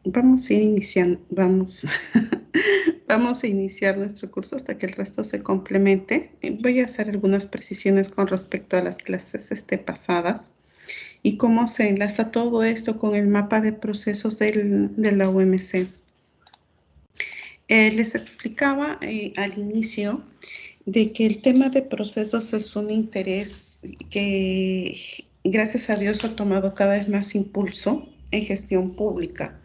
Vamos a ir iniciando, vamos a iniciar nuestro curso hasta que el resto se complemente. Voy a hacer algunas precisiones con respecto a las clases pasadas y cómo se enlaza todo esto con el mapa de procesos de la UMC. Les explicaba al inicio de que el tema de procesos es un interés que, gracias a Dios, ha tomado cada vez más impulso en gestión pública.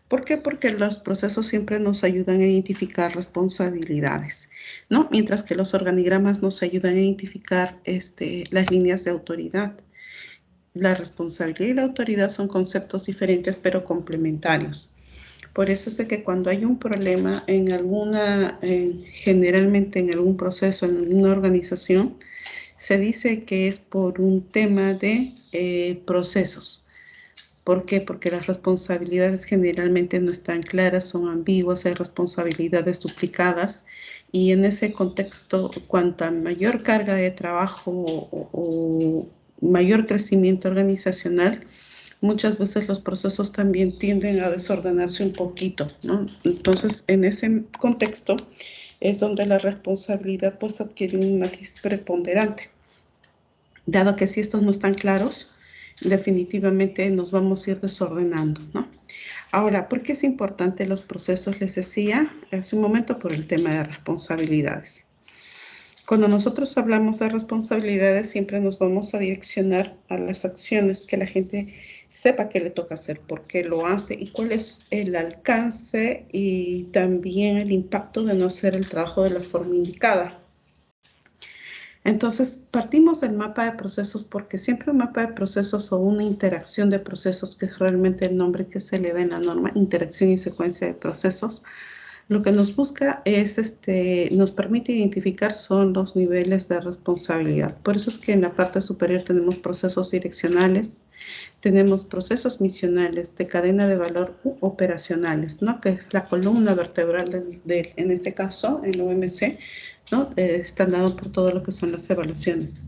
¿Por qué? Porque los procesos siempre nos ayudan a identificar responsabilidades, ¿no? Mientras que los organigramas nos ayudan a identificar las líneas de autoridad. La responsabilidad y la autoridad son conceptos diferentes pero complementarios. Por eso sé que cuando hay un problema en generalmente en algún proceso, en una organización, se dice que es por un tema de procesos. ¿Por qué? Porque las responsabilidades generalmente no están claras, son ambiguas, hay responsabilidades duplicadas y en ese contexto, cuanta mayor carga de trabajo o mayor crecimiento organizacional, muchas veces los procesos también tienden a desordenarse un poquito, ¿no? Entonces, en ese contexto es donde la responsabilidad pues adquiere un matiz preponderante. Dado que si estos no están claros, definitivamente nos vamos a ir desordenando, ¿no? Ahora, ¿por qué es importante los procesos? Les decía hace un momento por el tema de responsabilidades. Cuando nosotros hablamos de responsabilidades, siempre nos vamos a direccionar a las acciones que la gente sepa que le toca hacer, por qué lo hace y cuál es el alcance y también el impacto de no hacer el trabajo de la forma indicada. Entonces, partimos del mapa de procesos porque siempre un mapa de procesos o una interacción de procesos, que es realmente el nombre que se le da en la norma, interacción y secuencia de procesos, lo que nos busca es, nos permite identificar son los niveles de responsabilidad. Por eso es que en la parte superior tenemos procesos direccionales, tenemos procesos misionales de cadena de valor u operacionales, ¿no? Que es la columna vertebral en este caso, en la OMC, ¿no? Están dados por todo lo que son las evaluaciones.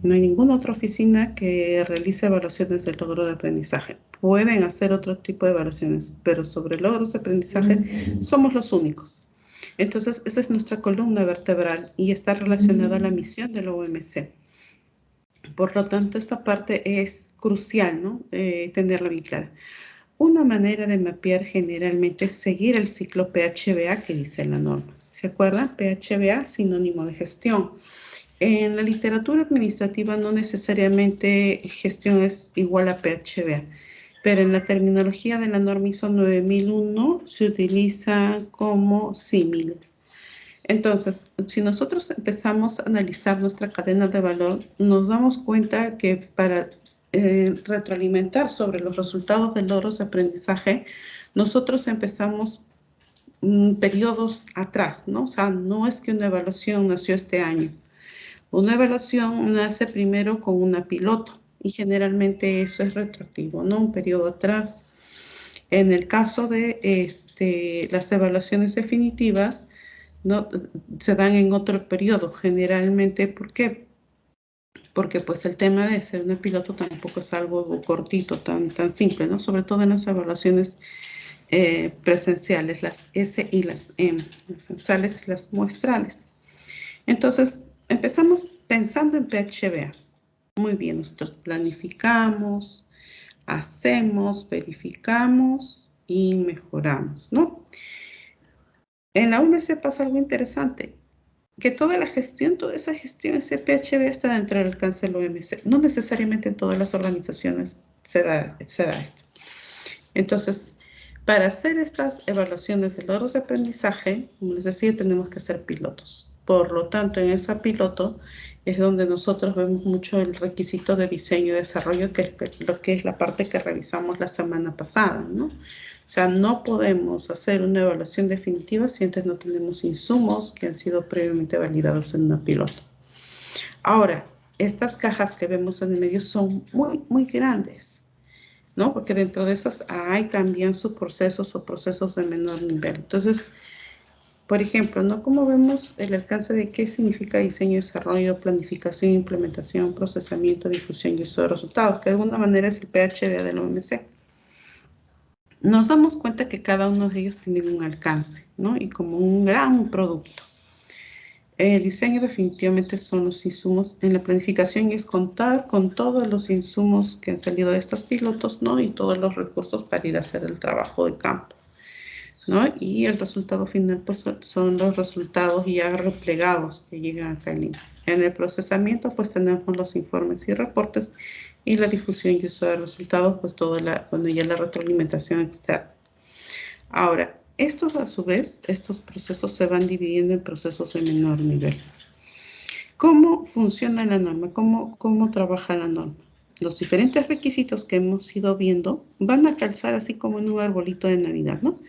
No hay ninguna otra oficina que realice evaluaciones del logro de aprendizaje. Pueden hacer otro tipo de evaluaciones, pero sobre logros de aprendizaje somos los únicos. Entonces, esa es nuestra columna vertebral y está relacionada a la misión de la OMC. Por lo tanto, esta parte es crucial, ¿no? Tenerla bien clara. Una manera de mapear generalmente es seguir el ciclo PHBA que dice la norma. ¿Se acuerdan? PHBA, sinónimo de gestión. En la literatura administrativa no necesariamente gestión es igual a PHBA, pero en la terminología de la norma ISO 9001 se utiliza como símiles. Entonces, si nosotros empezamos a analizar nuestra cadena de valor, nos damos cuenta que para retroalimentar sobre los resultados de logros de aprendizaje, nosotros empezamos periodos atrás, ¿no? O sea, no es que una evaluación nació este año. Una evaluación nace primero con una piloto y generalmente eso es retroactivo, ¿no? Un periodo atrás. En el caso de las evaluaciones definitivas, ¿no? Se dan en otro periodo, generalmente. ¿Por qué? Porque pues el tema de ser una piloto tampoco es algo cortito, tan simple, ¿no? Sobre todo en las evaluaciones presenciales, las S y las M, las censales y las muestrales. Entonces, empezamos pensando en PHBA. Muy bien, nosotros planificamos, hacemos, verificamos y mejoramos, ¿no? En la UMC pasa algo interesante, que toda esa gestión, ese PHB está dentro del alcance de la OMC. No necesariamente en todas las organizaciones se da esto. Entonces, para hacer estas evaluaciones de logros de aprendizaje, como les decía, tenemos que ser pilotos. Por lo tanto, en esa piloto es donde nosotros vemos mucho el requisito de diseño y desarrollo, que es la parte que revisamos la semana pasada, ¿no? O sea, no podemos hacer una evaluación definitiva si antes no tenemos insumos que han sido previamente validados en una piloto. Ahora, estas cajas que vemos en el medio son muy grandes, ¿no? Porque dentro de esas hay también subprocesos o procesos de menor nivel. Entonces, por ejemplo, ¿no? ¿Cómo vemos el alcance de qué significa diseño, desarrollo, planificación, implementación, procesamiento, difusión y uso de resultados? Que de alguna manera es el PHBA de la OMC. nos damos cuenta que cada uno de ellos tiene un alcance, ¿no? Y como un gran producto. El diseño definitivamente son los insumos. En la planificación es contar con todos los insumos que han salido de estos pilotos, ¿no? Y todos los recursos para ir a hacer el trabajo de campo, ¿no? Y el resultado final, pues, son los resultados ya replegados que llegan acá en línea. En el procesamiento, pues, tenemos los informes y reportes, y la difusión y uso de resultados, pues, cuando ya la retroalimentación externa. Ahora, estos a su vez, estos procesos se van dividiendo en procesos de menor nivel. ¿Cómo funciona la norma? ¿Cómo trabaja la norma? Los diferentes requisitos que hemos ido viendo van a calzar así como en un arbolito de Navidad, ¿no?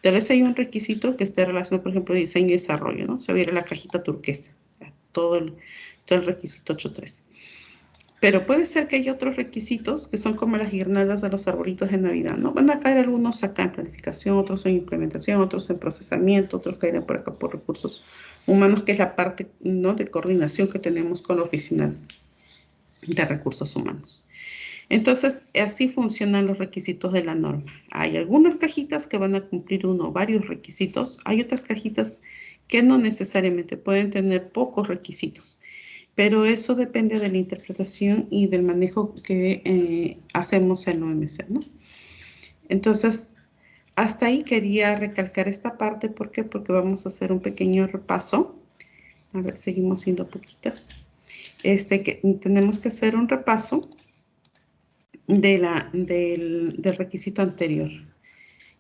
Tal vez hay un requisito que esté relacionado, por ejemplo, diseño y desarrollo, ¿no? Se viene la cajita turquesa, todo el requisito 8.3. Pero puede ser que haya otros requisitos que son como las guirnaldas de los arbolitos de Navidad, ¿no? Van a caer algunos acá en planificación, otros en implementación, otros en procesamiento, otros caerán por acá por recursos humanos, que es la parte, ¿no?, de coordinación que tenemos con la oficina de recursos humanos. Entonces, así funcionan los requisitos de la norma. Hay algunas cajitas que van a cumplir uno o varios requisitos. Hay otras cajitas que no necesariamente pueden tener pocos requisitos. Pero eso depende de la interpretación y del manejo que hacemos en OMC, ¿no? Entonces, hasta ahí quería recalcar esta parte. ¿Por qué? Porque vamos a hacer un pequeño repaso. A ver, seguimos siendo poquitas. Que tenemos que hacer un repaso del requisito anterior.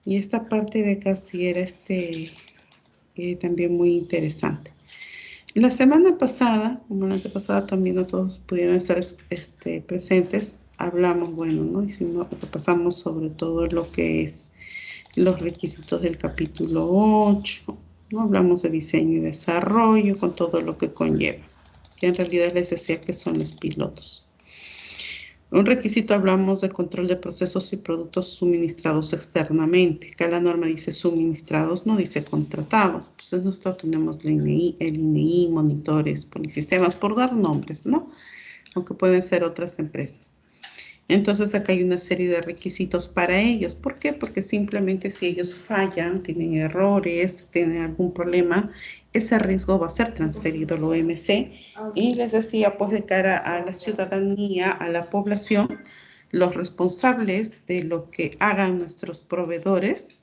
Y esta parte de acá sí era también muy interesante. La semana pasada, como la antepasada, también no todos pudieron estar presentes. Hablamos, bueno, ¿no? Repasamos sobre todo lo que es los requisitos del capítulo 8, ¿no? Hablamos de diseño y desarrollo con todo lo que conlleva, que en realidad les decía que son los pilotos. Un requisito, hablamos de control de procesos y productos suministrados externamente. Acá la norma dice suministrados, no dice contratados. Entonces nosotros tenemos el INEI, monitores, polisistemas, por dar nombres, ¿no? Aunque pueden ser otras empresas. Entonces acá hay una serie de requisitos para ellos. ¿Por qué? Porque simplemente si ellos fallan, tienen errores, tienen algún problema, ese riesgo va a ser transferido al OMC. Y les decía, pues de cara a la ciudadanía, a la población, los responsables de lo que hagan nuestros proveedores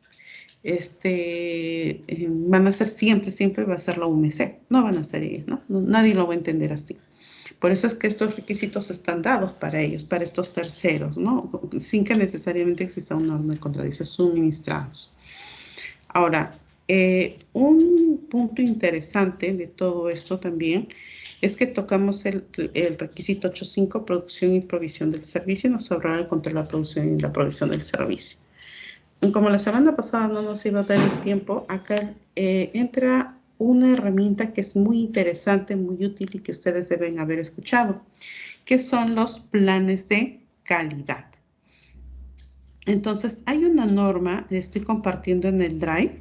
van a ser siempre va a ser la OMC. No van a ser ellos, ¿no? Nadie lo va a entender así. Por eso es que estos requisitos están dados para ellos, para estos terceros, ¿no? Sin que necesariamente exista una norma de control, dice suministrados. Ahora, un punto interesante de todo esto también es que tocamos el requisito 8.5, producción y provisión del servicio, nos hablará el control de la producción y la provisión del servicio. Como la semana pasada no nos iba a dar el tiempo, acá entra una herramienta que es muy interesante, muy útil y que ustedes deben haber escuchado, que son los planes de calidad. Entonces, hay una norma, estoy compartiendo en el Drive,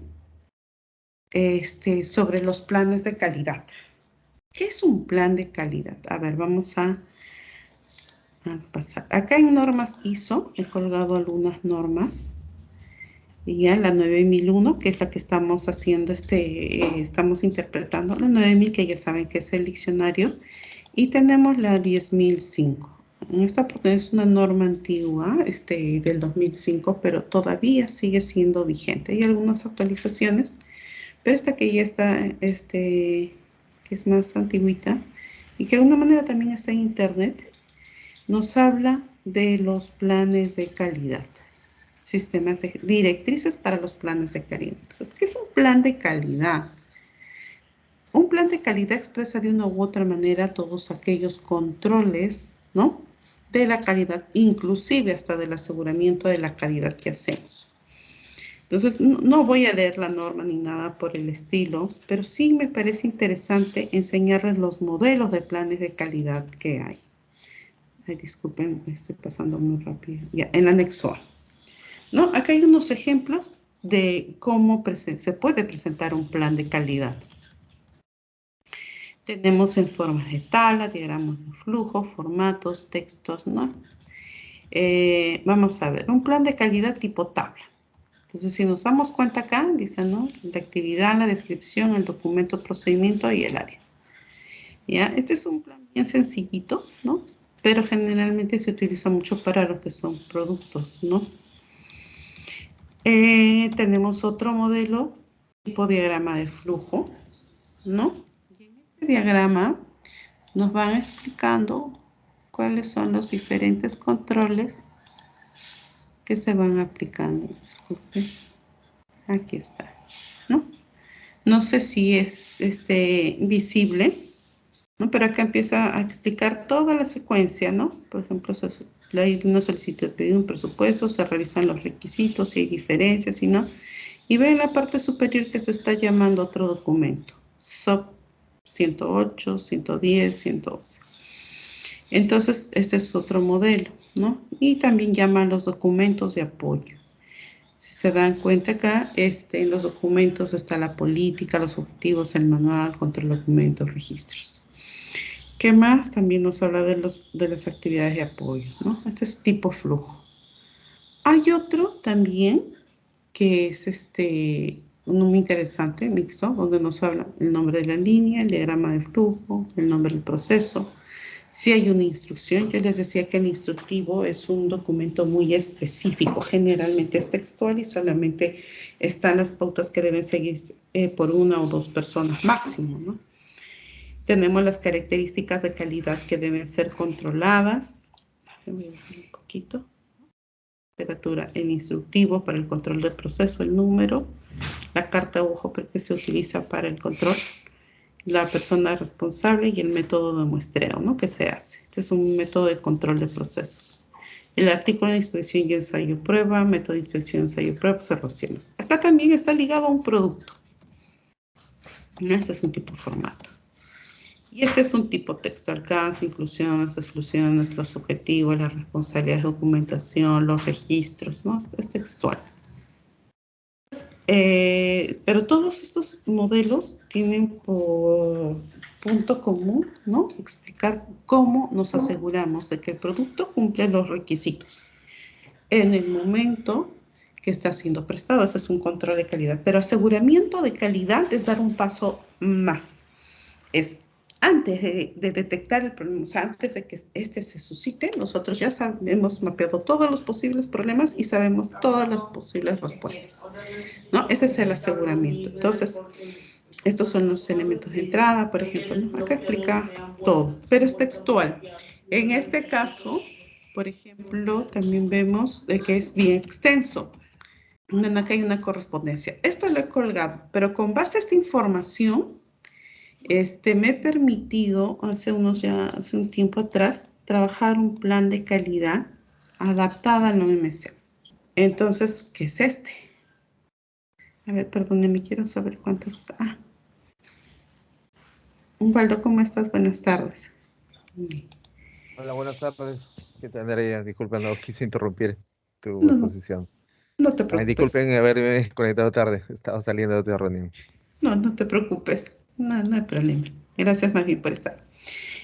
sobre los planes de calidad. ¿Qué es un plan de calidad? A ver, vamos a pasar. Acá hay normas ISO, he colgado algunas normas. Y ya la 9001, que es la que estamos haciendo, estamos interpretando, la 9000, que ya saben que es el diccionario, y tenemos la 10005. Esta es una norma antigua, del 2005, pero todavía sigue siendo vigente. Hay algunas actualizaciones, pero esta que ya está, que es más antigüita, y que de alguna manera también está en internet, nos habla de los planes de calidad. Sistemas de directrices para los planes de calidad. Entonces, ¿qué es un plan de calidad? Un plan de calidad expresa de una u otra manera todos aquellos controles, ¿no?, de la calidad, inclusive hasta del aseguramiento de la calidad que hacemos. Entonces, no voy a leer la norma ni nada por el estilo, pero sí me parece interesante enseñarles los modelos de planes de calidad que hay. Ay, disculpen, estoy pasando muy rápido. Ya, en el anexo A. ¿No? Acá hay unos ejemplos de cómo se puede presentar un plan de calidad. Tenemos en formas de tabla, diagramas de flujo, formatos, textos, ¿no? Vamos a ver, un plan de calidad tipo tabla. Entonces, si nos damos cuenta acá, dice, ¿no? La actividad, la descripción, el documento, procedimiento y el área. ¿Ya? Este es un plan bien sencillito, ¿no? Pero generalmente se utiliza mucho para lo que son productos, ¿no? Tenemos otro modelo, tipo diagrama de flujo, ¿no? Y en este diagrama nos van explicando cuáles son los diferentes controles que se van aplicando. Disculpe, aquí está, ¿no? No sé si es visible, ¿no? Pero acá empieza a explicar toda la secuencia, ¿no? Por ejemplo, hay una solicitud de pedir un presupuesto, se revisan los requisitos, si hay diferencias, si no. Y ve en la parte superior que se está llamando otro documento, SOP 108, 110, 111. Entonces, este es otro modelo, ¿no? Y también llaman los documentos de apoyo. Si se dan cuenta acá, en los documentos está la política, los objetivos, el manual, control de documentos, registros. ¿Qué más? También nos habla de las actividades de apoyo, ¿no? Este es tipo flujo. Hay otro también que es uno muy interesante, mixto, donde nos habla el nombre de la línea, el diagrama de flujo, el nombre del proceso. Si hay una instrucción, yo les decía que el instructivo es un documento muy específico, generalmente es textual y solamente están las pautas que deben seguir por una o dos personas máximo, ¿no? Tenemos las características de calidad que deben ser controladas. Déjenme ver un poquito. Temperatura, el instructivo para el control del proceso, el número, la carta o hoja que se utiliza para el control, la persona responsable y el método de muestreo, ¿no? Que se hace. Este es un método de control de procesos. El artículo de inspección y ensayo prueba, método de inspección, ensayo prueba, observaciones. Acá también está ligado a un producto. Este es un tipo de formato. Y este es un tipo texto, alcance, inclusiones, exclusiones, los objetivos, las responsabilidades de documentación, los registros, ¿no? Es textual. Pero todos estos modelos tienen por punto común, ¿no? Explicar cómo nos aseguramos de que el producto cumple los requisitos en el momento que está siendo prestado. Ese es un control de calidad. Pero aseguramiento de calidad es dar un paso más. Es antes de detectar el problema, o sea, antes de que se suscite, nosotros ya hemos mapeado todos los posibles problemas y sabemos todas las posibles respuestas, ¿no? Ese es el aseguramiento. Entonces, estos son los elementos de entrada, por ejemplo, ¿no? Acá explica todo, pero es textual. En este caso, por ejemplo, también vemos de que es bien extenso. Bueno, acá hay una correspondencia. Esto lo he colgado, pero con base a esta información, me he permitido hace un tiempo atrás trabajar un plan de calidad adaptada al OMC. Entonces, ¿qué es este? A ver, perdóneme, quiero saber cuántos. Waldo, ¿cómo estás? Buenas tardes. Hola, buenas tardes. ¿Qué tal, Andrea? Disculpen, no quise interrumpir tu No, no, exposición. no te Ay, preocupes. disculpen haberme conectado tarde. Estaba saliendo de otra reunión. No, no te preocupes. No, no hay problema. Gracias más bien por estar.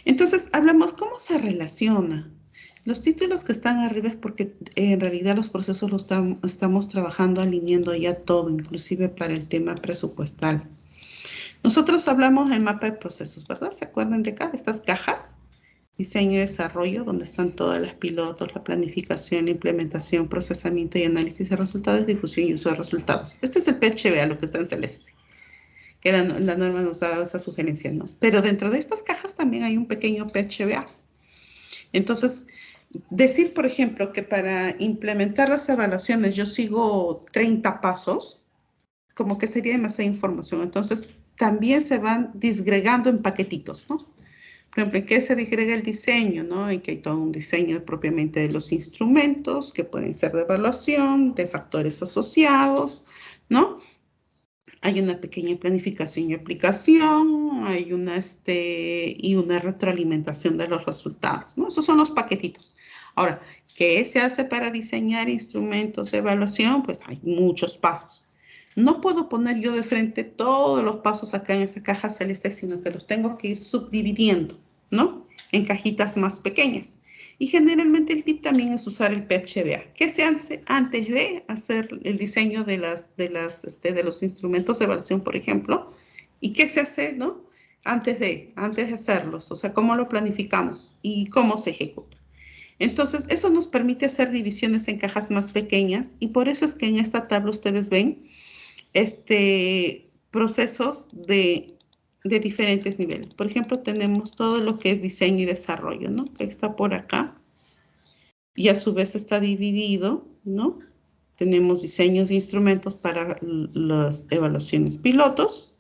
Entonces, hablamos cómo se relaciona. Los títulos que están arriba es porque en realidad los procesos los estamos trabajando, alineando ya todo, inclusive para el tema presupuestal. Nosotros hablamos del mapa de procesos, ¿verdad? ¿Se acuerdan de acá, de estas cajas? Diseño y desarrollo, donde están todas las pilotos, la planificación, la implementación, procesamiento y análisis de resultados, difusión y uso de resultados. Este es el PHBA, lo que está en celeste, que la norma nos da esa sugerencia, ¿no? Pero dentro de estas cajas también hay un pequeño PHBA. Entonces, decir, por ejemplo, que para implementar las evaluaciones yo sigo 30 pasos, como que sería demasiada información. Entonces, también se van disgregando en paquetitos, ¿no? Por ejemplo, ¿en qué se disgrega el diseño, no? En que hay todo un diseño propiamente de los instrumentos, que pueden ser de evaluación, de factores asociados, ¿no? Hay una pequeña planificación y aplicación, hay y una retroalimentación de los resultados, ¿no? Esos son los paquetitos. Ahora, ¿qué se hace para diseñar instrumentos de evaluación? Pues hay muchos pasos. No puedo poner yo de frente todos los pasos acá en esa caja celeste, sino que los tengo que ir subdividiendo, ¿no? En cajitas más pequeñas. Y generalmente el tip también es usar el PHBA. ¿Qué se hace antes de hacer el diseño de los instrumentos de evaluación, por ejemplo? ¿Y qué se hace, no? Antes de hacerlos, o sea, cómo lo planificamos y cómo se ejecuta. Entonces, eso nos permite hacer divisiones en cajas más pequeñas y por eso es que en esta tabla ustedes ven procesos de diferentes niveles. Por ejemplo, tenemos todo lo que es diseño y desarrollo, ¿no? Que está por acá y a su vez está dividido, ¿no? Tenemos diseños de instrumentos para las evaluaciones pilotos,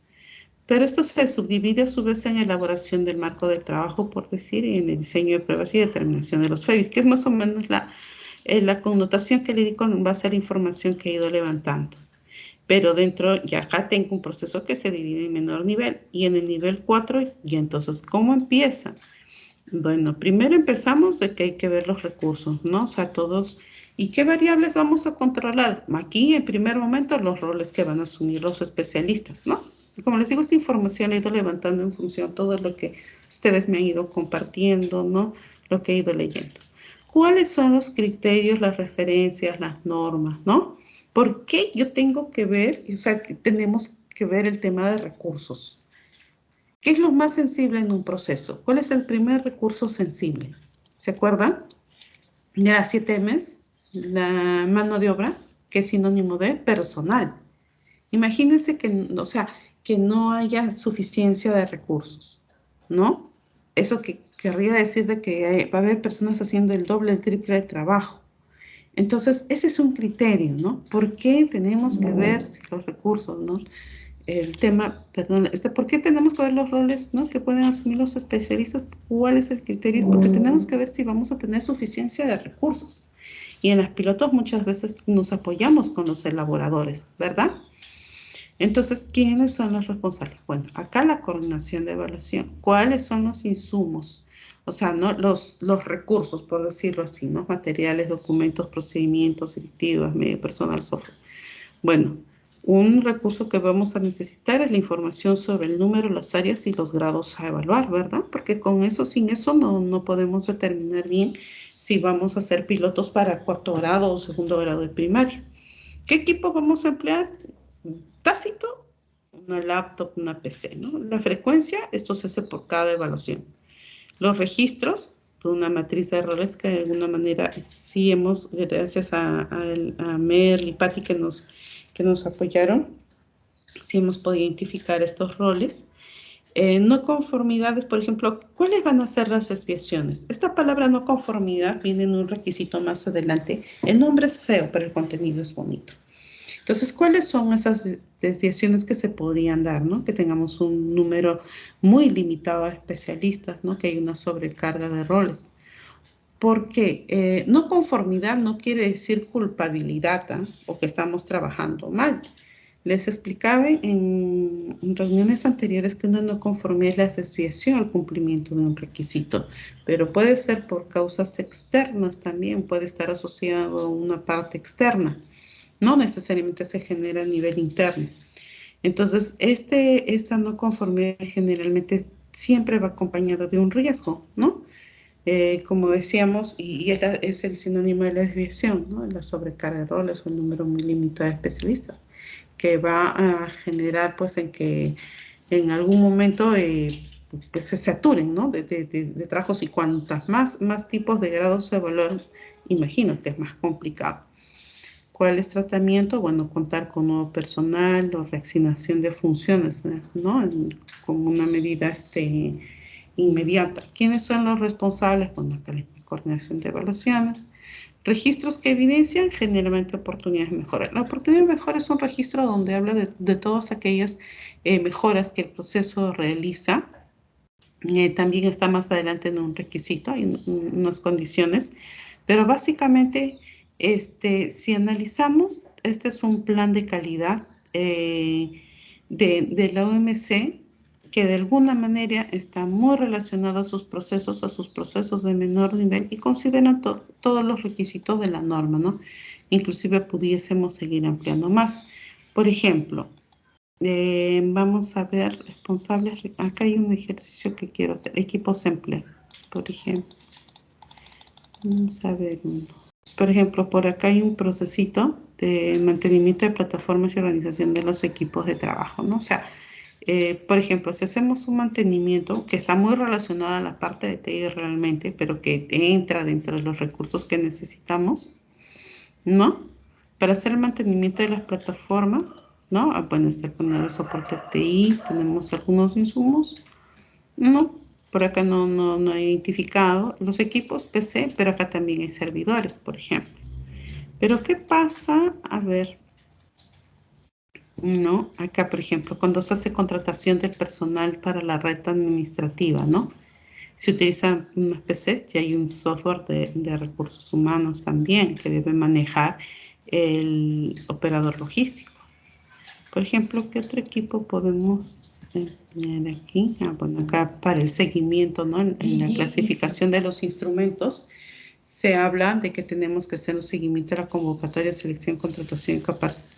pero esto se subdivide a su vez en elaboración del marco de trabajo, por decir, y en el diseño de pruebas y determinación de los FEBIS, que es más o menos la connotación que le di con base a la información que he ido levantando. Pero dentro, ya acá tengo un proceso que se divide en menor nivel, y en el nivel 4, y entonces, ¿cómo empieza? Bueno, primero empezamos de que hay que ver los recursos, ¿no? O sea, todos. ¿Y qué variables vamos a controlar? Aquí, en primer momento, los roles que van a asumir los especialistas, ¿no? Y como les digo, esta información he ido levantando en función de todo lo que ustedes me han ido compartiendo, ¿no? Lo que he ido leyendo. ¿Cuáles son los criterios, las referencias, las normas, ¿no? ¿Por qué yo tengo que ver, o sea, que tenemos que ver el tema de recursos? ¿Qué es lo más sensible en un proceso? ¿Cuál es el primer recurso sensible? ¿Se acuerdan? De las 7 M's, la mano de obra, que es sinónimo de personal. Imagínense que, o sea, que no haya suficiencia de recursos, ¿no? Eso que querría decir de que va a haber personas haciendo el doble, el triple de trabajo. Entonces, ese es un criterio, ¿no? ¿Por qué tenemos que ver si los recursos, ¿no? El tema, perdón, ¿por qué tenemos que ver los roles, ¿no? Que pueden asumir los especialistas? ¿Cuál es el criterio? Porque tenemos que ver si vamos a tener suficiencia de recursos. Y en los pilotos muchas veces nos apoyamos con los elaboradores, ¿verdad? Entonces, ¿quiénes son los responsables? Bueno, acá la coordinación de evaluación. ¿Cuáles son los insumos? O sea, ¿no? Los recursos, por decirlo así, ¿no? Materiales, documentos, procedimientos, directivas, medio personal, software. Bueno, un recurso que vamos a necesitar es la información sobre el número, las áreas y los grados a evaluar, ¿verdad? Porque con eso, sin eso, no podemos determinar bien si vamos a hacer pilotos para cuarto grado o segundo grado de primaria. ¿Qué equipo vamos a emplear? Tácito, una laptop, una PC, ¿no? La frecuencia, esto se hace por cada evaluación. Los registros, una matriz de errores que de alguna manera sí hemos, gracias a Mer y Patti que nos apoyaron, sí hemos podido identificar estos roles. No conformidades, por ejemplo, ¿cuáles van a ser las desviaciones? Esta palabra no conformidad viene en un requisito más adelante. El nombre es feo, pero el contenido es bonito. Entonces, ¿cuáles son esas desviaciones que se podrían dar, ¿no? Que tengamos un número muy limitado de especialistas, ¿no? Que hay una sobrecarga de roles. Porque no conformidad no quiere decir culpabilidad, ¿eh? O que estamos trabajando mal. Les explicaba en reuniones anteriores que una no conformidad es la desviación al cumplimiento de un requisito, pero puede ser por causas externas también, puede estar asociado a una parte externa, no necesariamente se genera a nivel interno. Entonces, esta no conformidad generalmente siempre va acompañada de un riesgo, ¿no? Como decíamos, y es el sinónimo de la desviación, ¿no? La sobrecarga de roles, un número muy limitado de especialistas, que va a generar, pues, en que en algún momento pues, se saturen, ¿no? De trabajos y cuantas más tipos de grados se evalúan, imagino que es más complicado. ¿Cuál es tratamiento? Bueno, contar con nuevo personal o reasignación de funciones, ¿no? Como una medida inmediata. ¿Quiénes son los responsables? Bueno, acá la coordinación de evaluaciones. Registros que evidencian generalmente oportunidades de mejora. La oportunidad de mejora es un registro donde habla de todas aquellas mejoras que el proceso realiza. También está más adelante en un requisito, en unas condiciones, pero básicamente, si analizamos, este es un plan de calidad de la OMC que de alguna manera está muy relacionado a sus procesos de menor nivel y consideran todos los requisitos de la norma, ¿no? Inclusive pudiésemos seguir ampliando más. Por ejemplo, vamos a ver responsables. Acá hay un ejercicio que quiero hacer. Equipos empleo, por ejemplo. Vamos a ver uno. Por ejemplo, por acá hay un procesito de mantenimiento de plataformas y organización de los equipos de trabajo, ¿no? O sea, por ejemplo, si hacemos un mantenimiento que está muy relacionado a la parte de TI realmente, pero que entra dentro de los recursos que necesitamos, ¿no? Para hacer el mantenimiento de las plataformas, ¿no? Bueno, está con el soporte TI, tenemos algunos insumos, ¿no? Por acá no he identificado los equipos PC, pero acá también hay servidores, por ejemplo. Pero ¿qué pasa? A ver, ¿no? Acá, por ejemplo, cuando se hace contratación de personal para la red administrativa, ¿no? Se utilizan unos PCs y hay un software de recursos humanos también que debe manejar el operador logístico. Por ejemplo, ¿qué otro equipo podemos tener aquí? Bueno, acá para el seguimiento, ¿no? En la clasificación de los instrumentos se habla de que tenemos que hacer un seguimiento a la convocatoria, selección, contratación y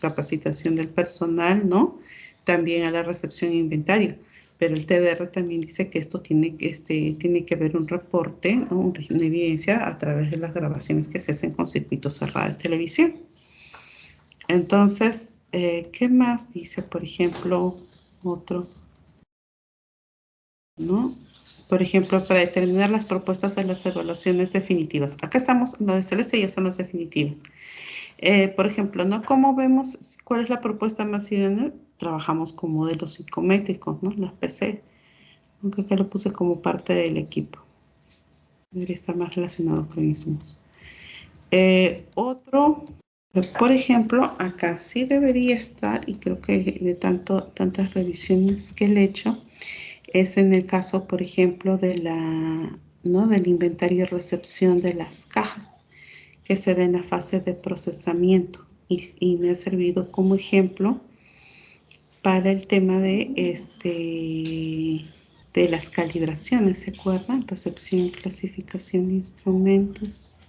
capacitación del personal, ¿no? También a la recepción e inventario. Pero el TDR también dice que esto tiene que haber un reporte, ¿no? Una evidencia a través de las grabaciones que se hacen con circuito cerrado de televisión. Entonces, ¿qué más dice, por ejemplo, otro? ¿No? Por ejemplo, para determinar las propuestas de las evaluaciones definitivas. Acá estamos, lo de Celeste ya son las definitivas. Por ejemplo, ¿no? ¿Cómo vemos cuál es la propuesta más idónea? Trabajamos con modelos psicométricos, ¿no? Las PC, aunque acá lo puse como parte del equipo. Debería estar más relacionado con insumos. Otro, por ejemplo, acá sí debería estar, y creo que de tantas revisiones que le he hecho, es en el caso, por ejemplo, ¿no? Del inventario y recepción de las cajas que se da en la fase de procesamiento. Y me ha servido como ejemplo para el tema de las calibraciones, ¿se acuerdan? Recepción y clasificación de instrumentos.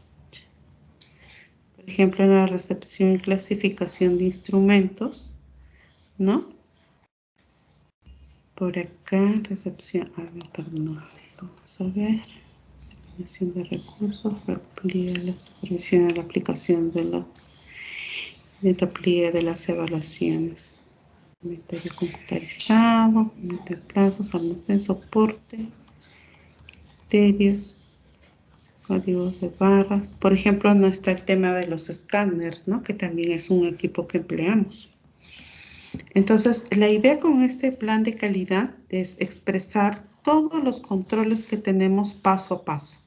Por ejemplo, en la recepción y clasificación de instrumentos, ¿no? Por acá, recepción, a ver, perdón, vamos a ver. Definición de recursos, repliegue la supervisión de la aplicación del repliegue de las evaluaciones. Inventario computarizado, de plazos, almacén, soporte, criterios, códigos de barras. Por ejemplo, no está el tema de los escáneres, ¿no? Que también es un equipo que empleamos. Entonces, la idea con este plan de calidad es expresar todos los controles que tenemos paso a paso,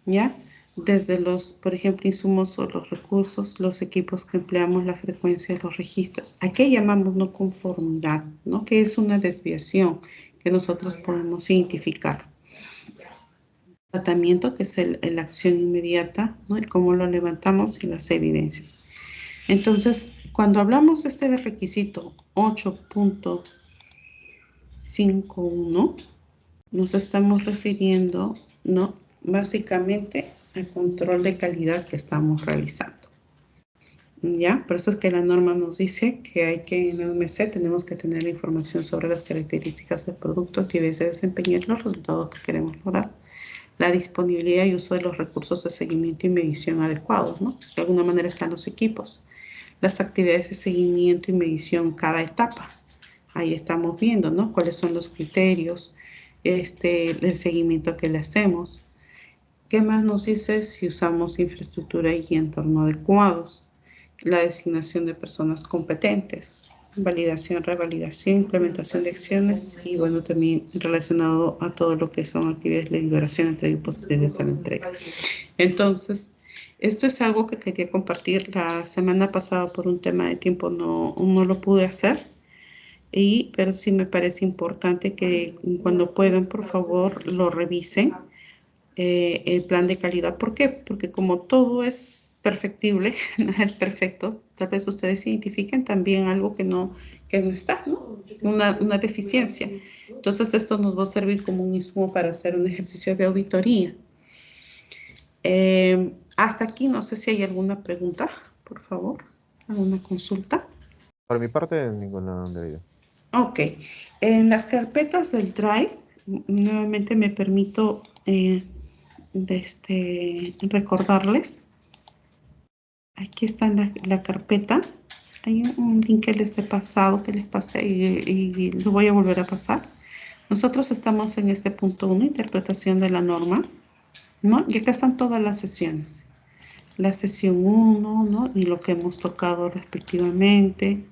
¿ya? Desde los, por ejemplo, insumos o los recursos, los equipos que empleamos, la frecuencia, los registros. Aquí llamamos no conformidad, ¿no? Que es una desviación que nosotros podemos identificar. Tratamiento, que es la acción inmediata, ¿no? Y cómo lo levantamos y las evidencias. Entonces, cuando hablamos de requisito 8.51, nos estamos refiriendo, ¿no? Básicamente al control de calidad que estamos realizando. ¿Ya? Por eso es que la norma nos dice que hay que, en el UMC tenemos que tener la información sobre las características del producto, actividades de desempeñar los resultados que queremos lograr, la disponibilidad y uso de los recursos de seguimiento y medición adecuados, ¿no? De alguna manera están los equipos, las actividades de seguimiento y medición cada etapa. Ahí estamos viendo, ¿no? Cuáles son los criterios, el seguimiento que le hacemos. ¿Qué más nos dice? Si usamos infraestructura y entorno adecuados, la designación de personas competentes, validación, revalidación, implementación de acciones y, bueno, también relacionado a todo lo que son actividades de liberación, entrega y posteriores a la entrega. Entonces, esto es algo que quería compartir. La semana pasada por un tema de tiempo no lo pude hacer, pero sí me parece importante que cuando puedan, por favor, lo revisen, el plan de calidad. ¿Por qué? Porque como todo es perfectible, nada es perfecto, tal vez ustedes identifiquen también algo que no está, ¿no? Una deficiencia. Entonces, esto nos va a servir como un insumo para hacer un ejercicio de auditoría. Hasta aquí, no sé si hay alguna pregunta, por favor, alguna consulta. Por mi parte, ninguna debido. Ok, en las carpetas del Drive, nuevamente me permito recordarles. Aquí está la carpeta. Hay un link que les he pasado, que les pasé y lo voy a volver a pasar. Nosotros estamos en este punto 1, interpretación de la norma, ¿no? Y acá están todas las sesiones. La sesión 1, ¿no? Y lo que hemos tocado respectivamente.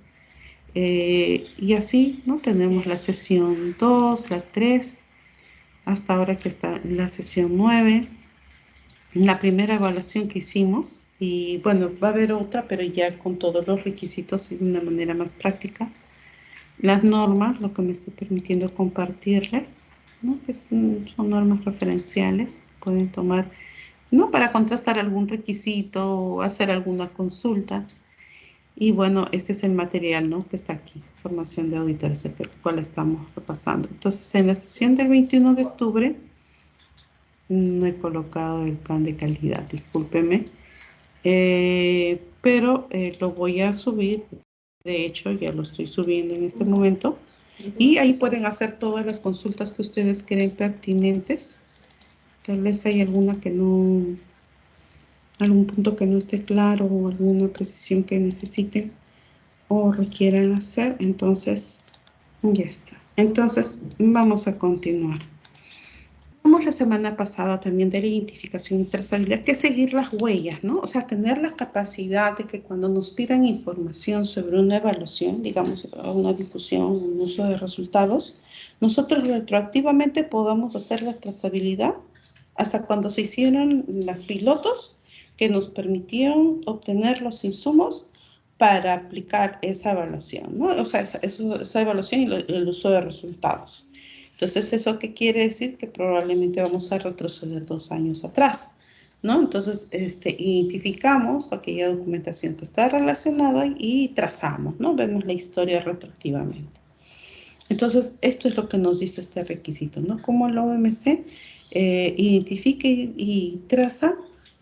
Y así, ¿no? Tenemos la sesión 2, la 3, hasta ahora que está la sesión 9. La primera evaluación que hicimos, y bueno, va a haber otra, pero ya con todos los requisitos y de una manera más práctica. Las normas, lo que me estoy permitiendo compartirles, ¿no? Que son normas referenciales, pueden tomar, ¿no? Para contrastar algún requisito o hacer alguna consulta. Y bueno, este es el material, ¿no? Que está aquí, formación de auditores, el cual estamos repasando. Entonces, en la sesión del 21 de octubre, no he colocado el plan de calidad, discúlpeme. Pero lo voy a subir, de hecho ya lo estoy subiendo en este momento, y ahí pueden hacer todas las consultas que ustedes creen pertinentes. Tal vez hay alguna que no, algún punto que no esté claro o alguna precisión que necesiten o requieran hacer, entonces ya está. Entonces vamos a continuar. La semana pasada también de la identificación y trazabilidad, que es seguir las huellas, ¿no? O sea, tener la capacidad de que cuando nos pidan información sobre una evaluación, digamos, una difusión, un uso de resultados, nosotros retroactivamente podamos hacer la trazabilidad hasta cuando se hicieron las pilotos que nos permitieron obtener los insumos para aplicar esa evaluación, ¿no? O sea, esa evaluación y el uso de resultados. Entonces, ¿eso qué quiere decir? Que probablemente vamos a retroceder 2 años atrás, ¿no? Entonces, identificamos aquella documentación que está relacionada y trazamos, ¿no? Vemos la historia retroactivamente. Entonces, esto es lo que nos dice este requisito, ¿no? Como el OMC identifica y traza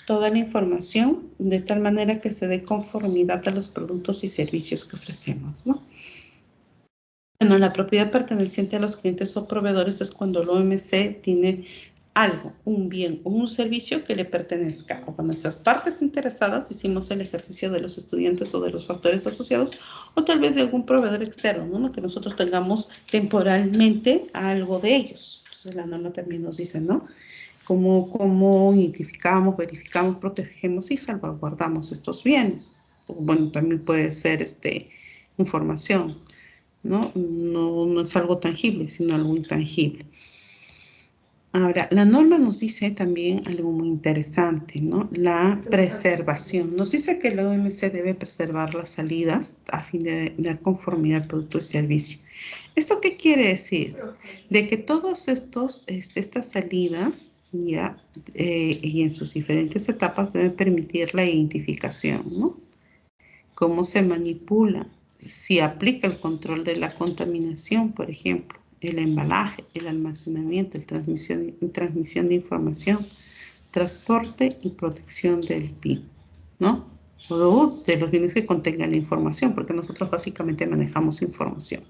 toda la información de tal manera que se dé conformidad a los productos y servicios que ofrecemos, ¿no? Bueno, la propiedad perteneciente a los clientes o proveedores es cuando el OMC tiene algo, un bien o un servicio que le pertenezca o a nuestras partes interesadas, hicimos el ejercicio de los estudiantes o de los factores asociados, o tal vez de algún proveedor externo, ¿no? Que nosotros tengamos temporalmente algo de ellos. Entonces la norma también nos dice, ¿no? Cómo identificamos, verificamos, protegemos y salvaguardamos estos bienes. Bueno, también puede ser información. ¿No? No es algo tangible, sino algo intangible. Ahora, la norma nos dice también algo muy interesante, ¿no? La preservación. Nos dice que la OMC debe preservar las salidas a fin de dar conformidad al producto y servicio. ¿Esto qué quiere decir? De que todos estas salidas, ya, y en sus diferentes etapas deben permitir la identificación, ¿no? Cómo se manipula, si aplica el control de la contaminación, por ejemplo, el embalaje, el almacenamiento, transmisión de información, transporte y protección del BIN, ¿no? O de los bienes que contengan la información, porque nosotros básicamente manejamos información.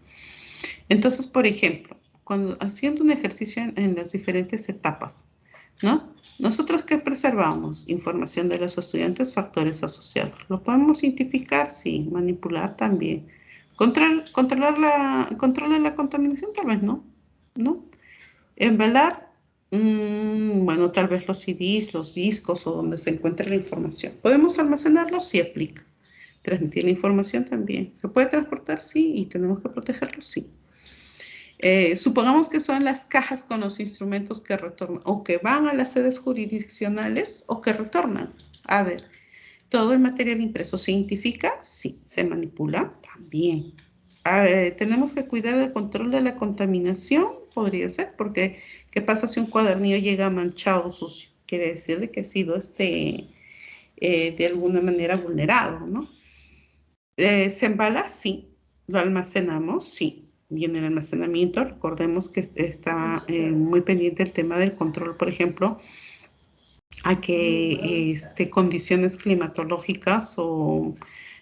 Entonces, por ejemplo, cuando haciendo un ejercicio en las diferentes etapas, ¿no? ¿Nosotros qué preservamos? Información de los estudiantes, factores asociados. ¿Lo podemos identificar? Sí. Manipular también. ¿Controlar la contaminación? Tal vez no. ¿No? Embalar, bueno, tal vez los CDs, los discos o donde se encuentre la información. ¿Podemos almacenarlo? Sí aplica. ¿Transmitir la información también? ¿Se puede transportar? Sí. ¿Y tenemos que protegerlo? Sí. Supongamos que son las cajas con los instrumentos que retornan o que van a las sedes jurisdiccionales o que retornan. A ver, ¿todo el material impreso se identifica? Sí. ¿Se manipula? También. ¿Tenemos que cuidar del control de la contaminación? Podría ser, porque ¿qué pasa si un cuadernillo llega manchado, sucio? Quiere decir de que ha sido de alguna manera vulnerado, ¿no? ¿Se embala? Sí. ¿Lo almacenamos? Sí. Y en el almacenamiento, recordemos que está muy pendiente el tema del control, por ejemplo, a que condiciones climatológicas o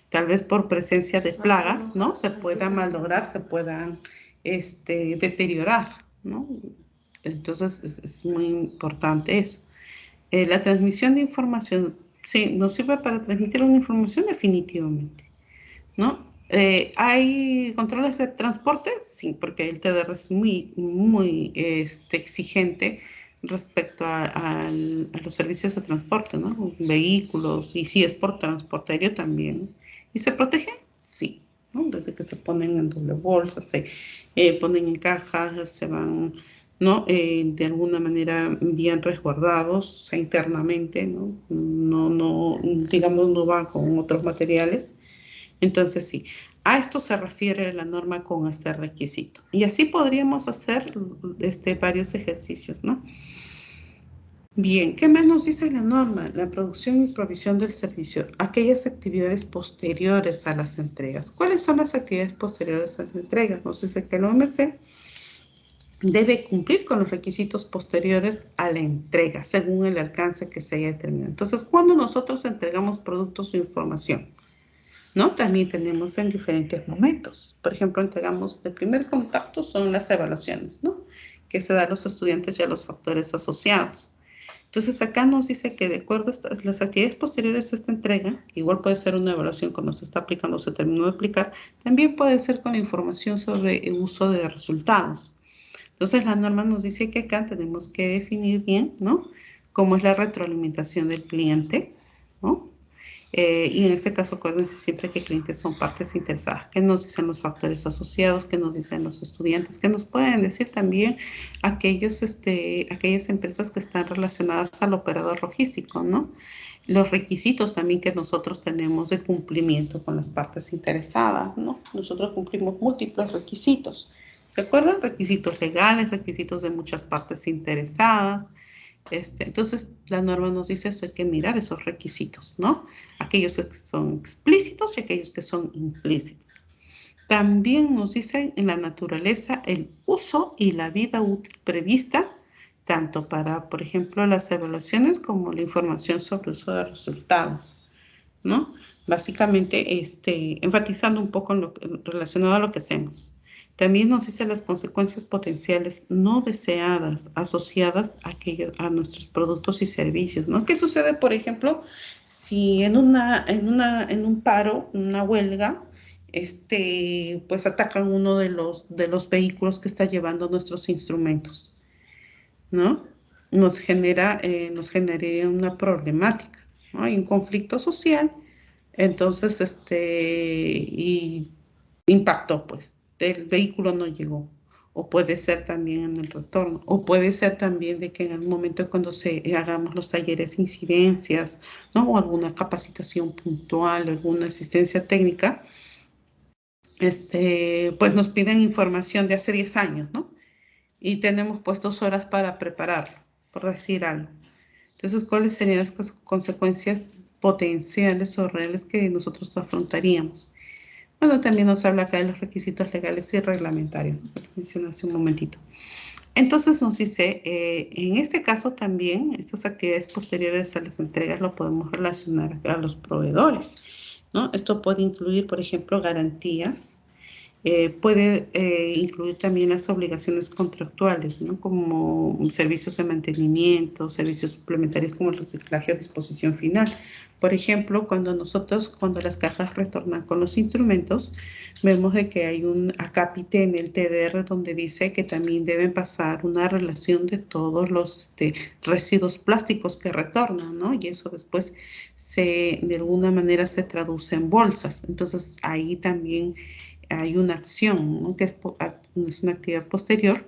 tal vez por presencia de plagas, ¿no? Se pueda malograr, se puedan deteriorar, ¿no? Entonces es muy importante eso. La transmisión de información, sí, nos sirve para transmitir una información definitivamente, ¿no? ¿Hay controles de transporte? Sí, porque el TDR es muy exigente respecto a los servicios de transporte, ¿no? Vehículos, y si es por transporte aéreo también. ¿Y se protege? Sí, ¿no? Desde que se ponen en doble bolsa, se ponen en cajas, se van, ¿no? De alguna manera bien resguardados, o sea, internamente, ¿no? No, digamos, no va con otros materiales. Entonces, sí, a esto se refiere la norma con este requisito. Y así podríamos hacer varios ejercicios, ¿no? Bien, ¿qué más nos dice la norma? La producción y provisión del servicio, aquellas actividades posteriores a las entregas. ¿Cuáles son las actividades posteriores a las entregas? Nos dice que el OMC debe cumplir con los requisitos posteriores a la entrega, según el alcance que se haya determinado. Entonces, cuando nosotros entregamos productos o información, ¿no? También tenemos en diferentes momentos. Por ejemplo, entregamos el primer contacto son las evaluaciones, ¿no? Que se da a los estudiantes y a los factores asociados. Entonces, acá nos dice que de acuerdo a las actividades posteriores a esta entrega, que igual puede ser una evaluación cuando se está aplicando o se terminó de aplicar, también puede ser con la información sobre el uso de resultados. Entonces, la norma nos dice que acá tenemos que definir bien, ¿no? Cómo es la retroalimentación del cliente, ¿no? Y en este caso, acuérdense siempre que clientes son partes interesadas. ¿Qué nos dicen los factores asociados? ¿Qué nos dicen los estudiantes? ¿Qué nos pueden decir también aquellas empresas que están relacionadas al operador logístico, ¿no? Los requisitos también que nosotros tenemos de cumplimiento con las partes interesadas, ¿no? Nosotros cumplimos múltiples requisitos. ¿Se acuerdan? Requisitos legales, requisitos de muchas partes interesadas. Entonces, la norma nos dice eso, hay que mirar esos requisitos, ¿no? Aquellos que son explícitos y aquellos que son implícitos. También nos dice en la naturaleza el uso y la vida útil prevista, tanto para, por ejemplo, las evaluaciones como la información sobre uso de resultados, ¿no? Básicamente, enfatizando un poco relacionado a lo que hacemos. También nos dice las consecuencias potenciales no deseadas asociadas a nuestros productos y servicios, ¿no? ¿Qué sucede, por ejemplo, si en un paro, una huelga, pues atacan uno de los vehículos que está llevando nuestros instrumentos, ¿no? Nos generaría una problemática, ¿no? Hay un conflicto social, entonces, y impactó, pues, el vehículo no llegó. O puede ser también en el retorno, o puede ser también de que en el momento cuando hagamos los talleres, incidencias, ¿no? O alguna capacitación puntual, alguna asistencia técnica, pues nos piden información de hace 10 años, ¿no? Y tenemos pues 2 horas para prepararlo, por decir algo. Entonces, ¿cuáles serían las consecuencias potenciales o reales que nosotros afrontaríamos? Bueno, también nos habla acá de los requisitos legales y reglamentarios, ¿no? Que lo mencioné hace un momentito. Entonces nos dice, en este caso también, estas actividades posteriores a las entregas lo podemos relacionar a los proveedores, ¿no? Esto puede incluir, por ejemplo, garantías, puede incluir también las obligaciones contractuales, ¿no? Como servicios de mantenimiento, servicios suplementarios como el reciclaje o disposición final. Por ejemplo, cuando las cajas retornan con los instrumentos, vemos de que hay un acápite en el TDR donde dice que también deben pasar una relación de todos los residuos plásticos que retornan, ¿no? Y eso después de alguna manera se traduce en bolsas. Entonces, ahí también hay una acción, ¿no? Que es una actividad posterior,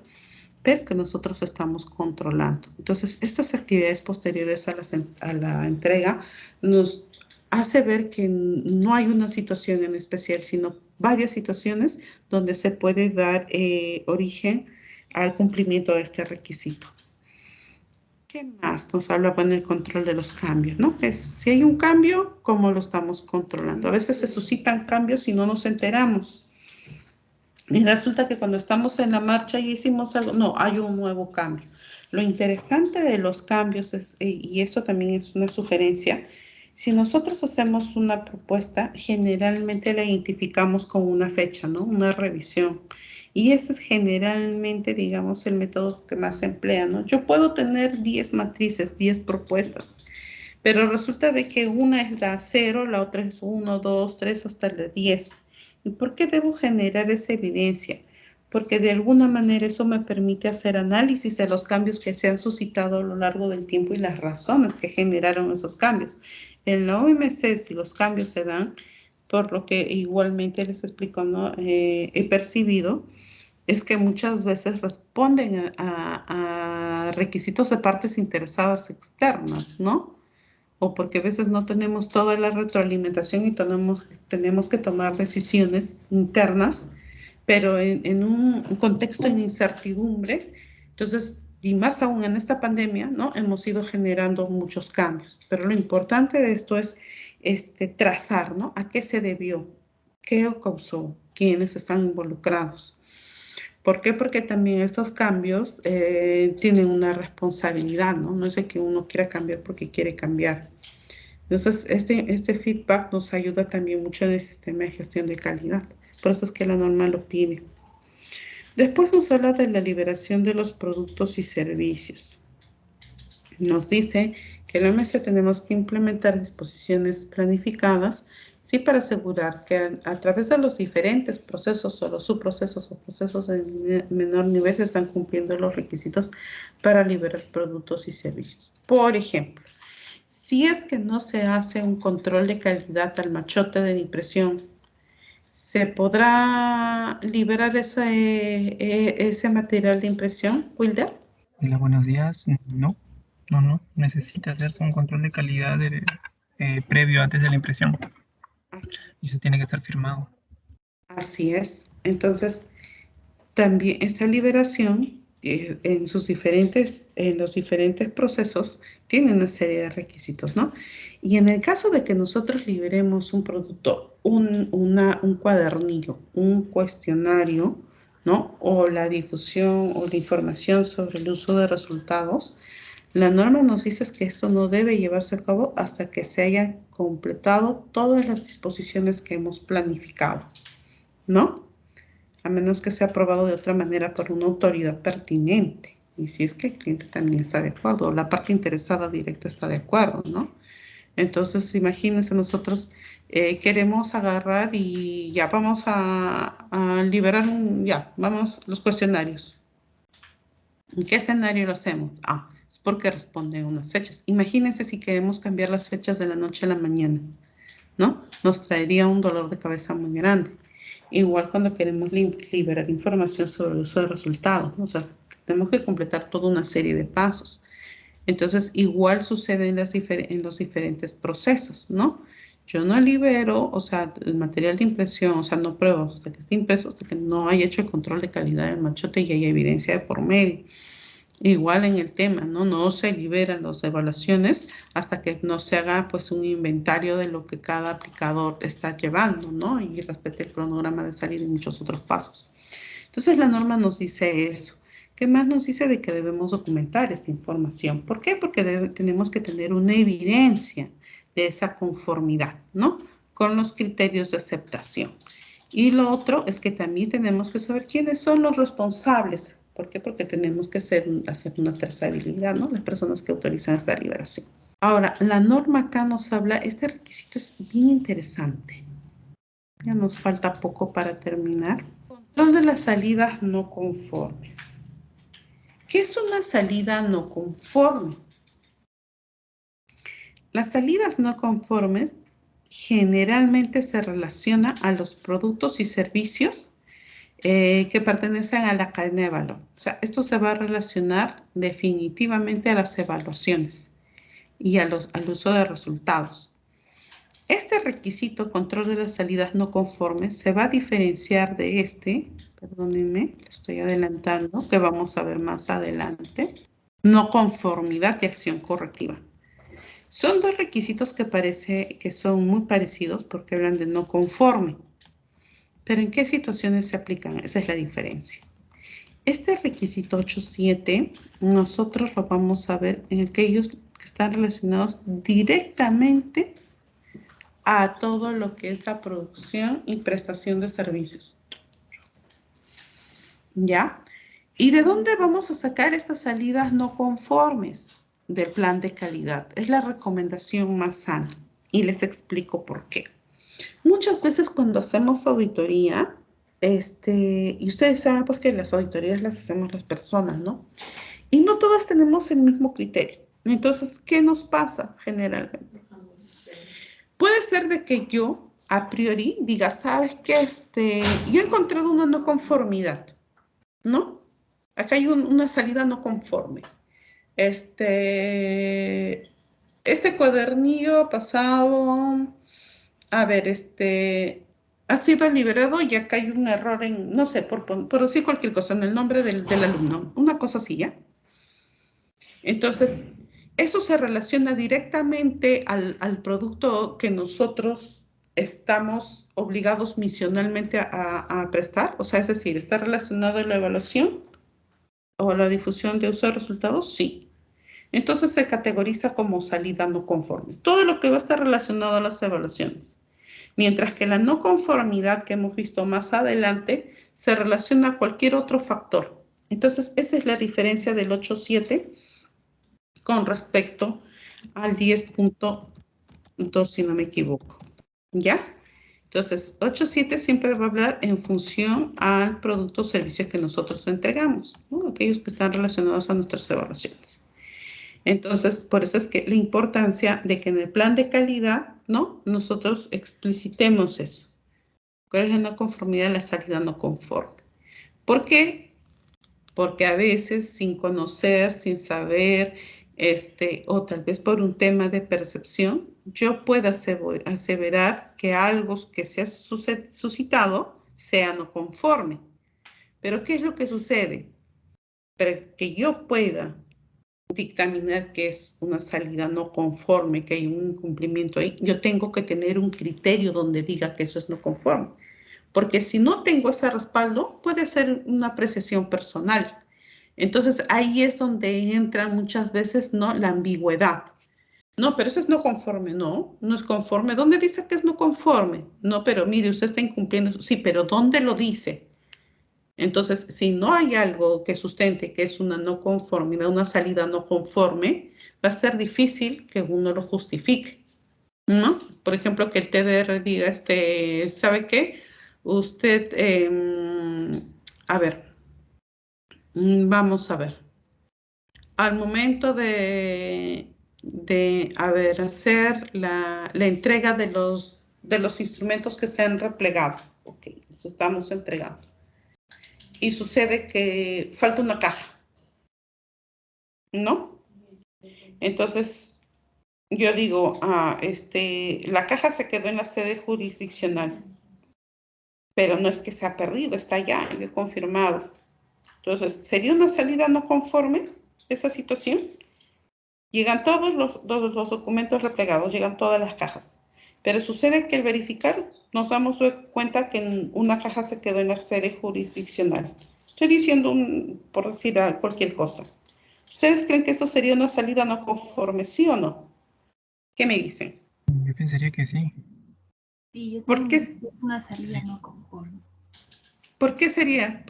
pero que nosotros estamos controlando. Entonces, estas actividades posteriores a la entrega nos hace ver que no hay una situación en especial, sino varias situaciones donde se puede dar origen al cumplimiento de este requisito. ¿Qué más nos habla? Bueno, el control de los cambios, ¿no? Si hay un cambio, ¿cómo lo estamos controlando? A veces se suscitan cambios y no nos enteramos. Y resulta que cuando estamos en la marcha y hicimos algo, no, hay un nuevo cambio. Lo interesante de los cambios es, y esto también es una sugerencia, si nosotros hacemos una propuesta, generalmente la identificamos con una fecha, ¿no? Una revisión. Y ese es generalmente, digamos, el método que más se emplea, ¿no? Yo puedo tener 10 matrices, 10 propuestas, pero resulta de que una es la 0, la otra es 1, 2, 3, hasta la 10. ¿Y por qué debo generar esa evidencia? Porque de alguna manera eso me permite hacer análisis de los cambios que se han suscitado a lo largo del tiempo y las razones que generaron esos cambios. En la OMC, si los cambios se dan, por lo que igualmente les explico, ¿no? He percibido, es que muchas veces responden a requisitos de partes interesadas externas, ¿no? O porque a veces no tenemos toda la retroalimentación y tenemos que tomar decisiones internas, pero en un contexto de incertidumbre. Entonces, y más aún en esta pandemia, ¿no? Hemos ido generando muchos cambios. Pero lo importante de esto es trazar, ¿no? ¿A qué se debió? ¿Qué causó? ¿Quiénes están involucrados? ¿Por qué? Porque también estos cambios tienen una responsabilidad, ¿no? No es de que uno quiera cambiar porque quiere cambiar. Entonces, este feedback nos ayuda también mucho en el sistema de gestión de calidad. Por eso es que la norma lo pide. Después nos habla de la liberación de los productos y servicios. Nos dice que en la OMS tenemos que implementar disposiciones planificadas, sí, para asegurar que a través de los diferentes procesos o los subprocesos o procesos de menor nivel se están cumpliendo los requisitos para liberar productos y servicios. Por ejemplo, si es que no se hace un control de calidad al machote de impresión, ¿se podrá liberar ese material de impresión, Wilder? Hola, buenos días. No, no. Necesita hacerse un control de calidad previo antes de la impresión y se tiene que estar firmado. Así es. Entonces, también esta liberación en los diferentes procesos tiene una serie de requisitos, ¿no? Y en el caso de que nosotros liberemos un producto, un cuadernillo, un cuestionario, ¿no? O la difusión o la información sobre el uso de resultados, la norma nos dice que esto no debe llevarse a cabo hasta que se hayan completado todas las disposiciones que hemos planificado, ¿no? A menos que sea aprobado de otra manera por una autoridad pertinente. Y si es que el cliente también está de acuerdo, o la parte interesada directa está de acuerdo, ¿no? Entonces, imagínense, nosotros queremos agarrar y ya vamos a liberar vamos los cuestionarios. ¿En qué escenario lo hacemos? Es porque responden unas fechas. Imagínense si queremos cambiar las fechas de la noche a la mañana, ¿no? Nos traería un dolor de cabeza muy grande. Igual cuando queremos liberar información sobre el uso de resultados, ¿no? O sea, tenemos que completar toda una serie de pasos. Entonces, igual sucede en los diferentes procesos, ¿no? Yo no libero, o sea, el material de impresión, o sea, no pruebo hasta que esté impreso, hasta que no haya hecho el control de calidad del machote y haya evidencia de por medio. Igual en el tema, ¿no? No se liberan las evaluaciones hasta que no se haga pues un inventario de lo que cada aplicador está llevando, ¿no? Y respete el cronograma de salida y muchos otros pasos. Entonces la norma nos dice eso. ¿Qué más nos dice? De que debemos documentar esta información? ¿Por qué? Porque tenemos que tener una evidencia de esa conformidad, ¿no? Con los criterios de aceptación. Y lo otro es que también tenemos que saber quiénes son los responsables. ¿Por qué? Porque tenemos que hacer una trazabilidad, ¿no? Las personas que autorizan esta liberación. Ahora, la norma acá nos habla, este requisito es bien interesante. Ya nos falta poco para terminar. Control de las salidas no conformes. ¿Qué es una salida no conforme? Las salidas no conformes generalmente se relaciona a los productos y servicios que pertenecen a la cadena de valor. O sea, esto se va a relacionar definitivamente a las evaluaciones y al uso de resultados. Este requisito, control de las salidas no conformes, se va a diferenciar de perdónenme, lo estoy adelantando, que vamos a ver más adelante, no conformidad y acción correctiva. Son dos requisitos que parece que son muy parecidos porque hablan de no conforme. Pero ¿en qué situaciones se aplican? Esa es la diferencia. Este requisito 8.7 nosotros lo vamos a ver en aquellos que están relacionados directamente a todo lo que es la producción y prestación de servicios. ¿Ya? ¿Y de dónde vamos a sacar estas salidas no conformes? Del plan de calidad. Es la recomendación más sana. Y les explico por qué. Muchas veces cuando hacemos auditoría, y ustedes saben pues que las auditorías las hacemos las personas, ¿no? Y no todas tenemos el mismo criterio. Entonces, ¿qué nos pasa generalmente? Puede ser de que yo, a priori, diga, ¿sabes qué? Yo he encontrado una no conformidad, ¿no? Acá hay una salida no conforme. Este cuadernillo pasado, a ver, ha sido liberado y acá hay un error en, no sé, por decir cualquier cosa, en el nombre del alumno, una cosa así, ¿ya? Entonces, eso se relaciona directamente al producto que nosotros estamos obligados misionalmente a prestar, o sea, es decir, ¿está relacionado a la evaluación o a la difusión de uso de resultados? Sí. Entonces se categoriza como salida no conformes. Todo lo que va a estar relacionado a las evaluaciones. Mientras que la no conformidad que hemos visto más adelante se relaciona a cualquier otro factor. Entonces, esa es la diferencia del 8.7 con respecto al 10.2, si no me equivoco. ¿Ya? Entonces, 8.7 siempre va a hablar en función al producto o servicio que nosotros entregamos, ¿no? Aquellos que están relacionados a nuestras evaluaciones. Entonces, por eso es que la importancia de que en el plan de calidad, ¿no? Nosotros explicitemos eso. ¿Cuál es la no conformidad? La salida no conforme. ¿Por qué? Porque a veces sin conocer, sin saber, o tal vez por un tema de percepción, yo pueda aseverar que algo que se ha suscitado sea no conforme. Pero ¿qué es lo que sucede? Para que yo pueda dictaminar que es una salida no conforme, que hay un incumplimiento ahí, yo tengo que tener un criterio donde diga que eso es no conforme. Porque si no tengo ese respaldo, puede ser una apreciación personal. Entonces ahí es donde entra muchas veces, ¿no?, la ambigüedad. No, pero eso es no conforme, no es conforme. ¿Dónde dice que es no conforme? No, pero mire, usted está incumpliendo. Sí, pero ¿dónde lo dice? Entonces, si no hay algo que sustente que es una no conformidad, una salida no conforme, va a ser difícil que uno lo justifique, ¿no? Por ejemplo, que el TDR diga, ¿sabe qué? Usted, a ver, vamos a ver. Al momento hacer la entrega de los instrumentos que se han replegado, ok, los estamos entregando. Y sucede que falta una caja, ¿no? Entonces, yo digo, la caja se quedó en la sede jurisdiccional, pero no es que se ha perdido, está allá, yo he confirmado. Entonces, ¿sería una salida no conforme esa situación? Llegan todos los documentos replegados, llegan todas las cajas, pero sucede que al verificar nos damos cuenta que una caja se quedó en la sede jurisdiccional. Estoy diciendo, por decir cualquier cosa. ¿Ustedes creen que eso sería una salida no conforme, sí o no? ¿Qué me dicen? Yo pensaría que sí. Sí, yo ¿Por qué? también es una salida no conforme. ¿Por qué sería?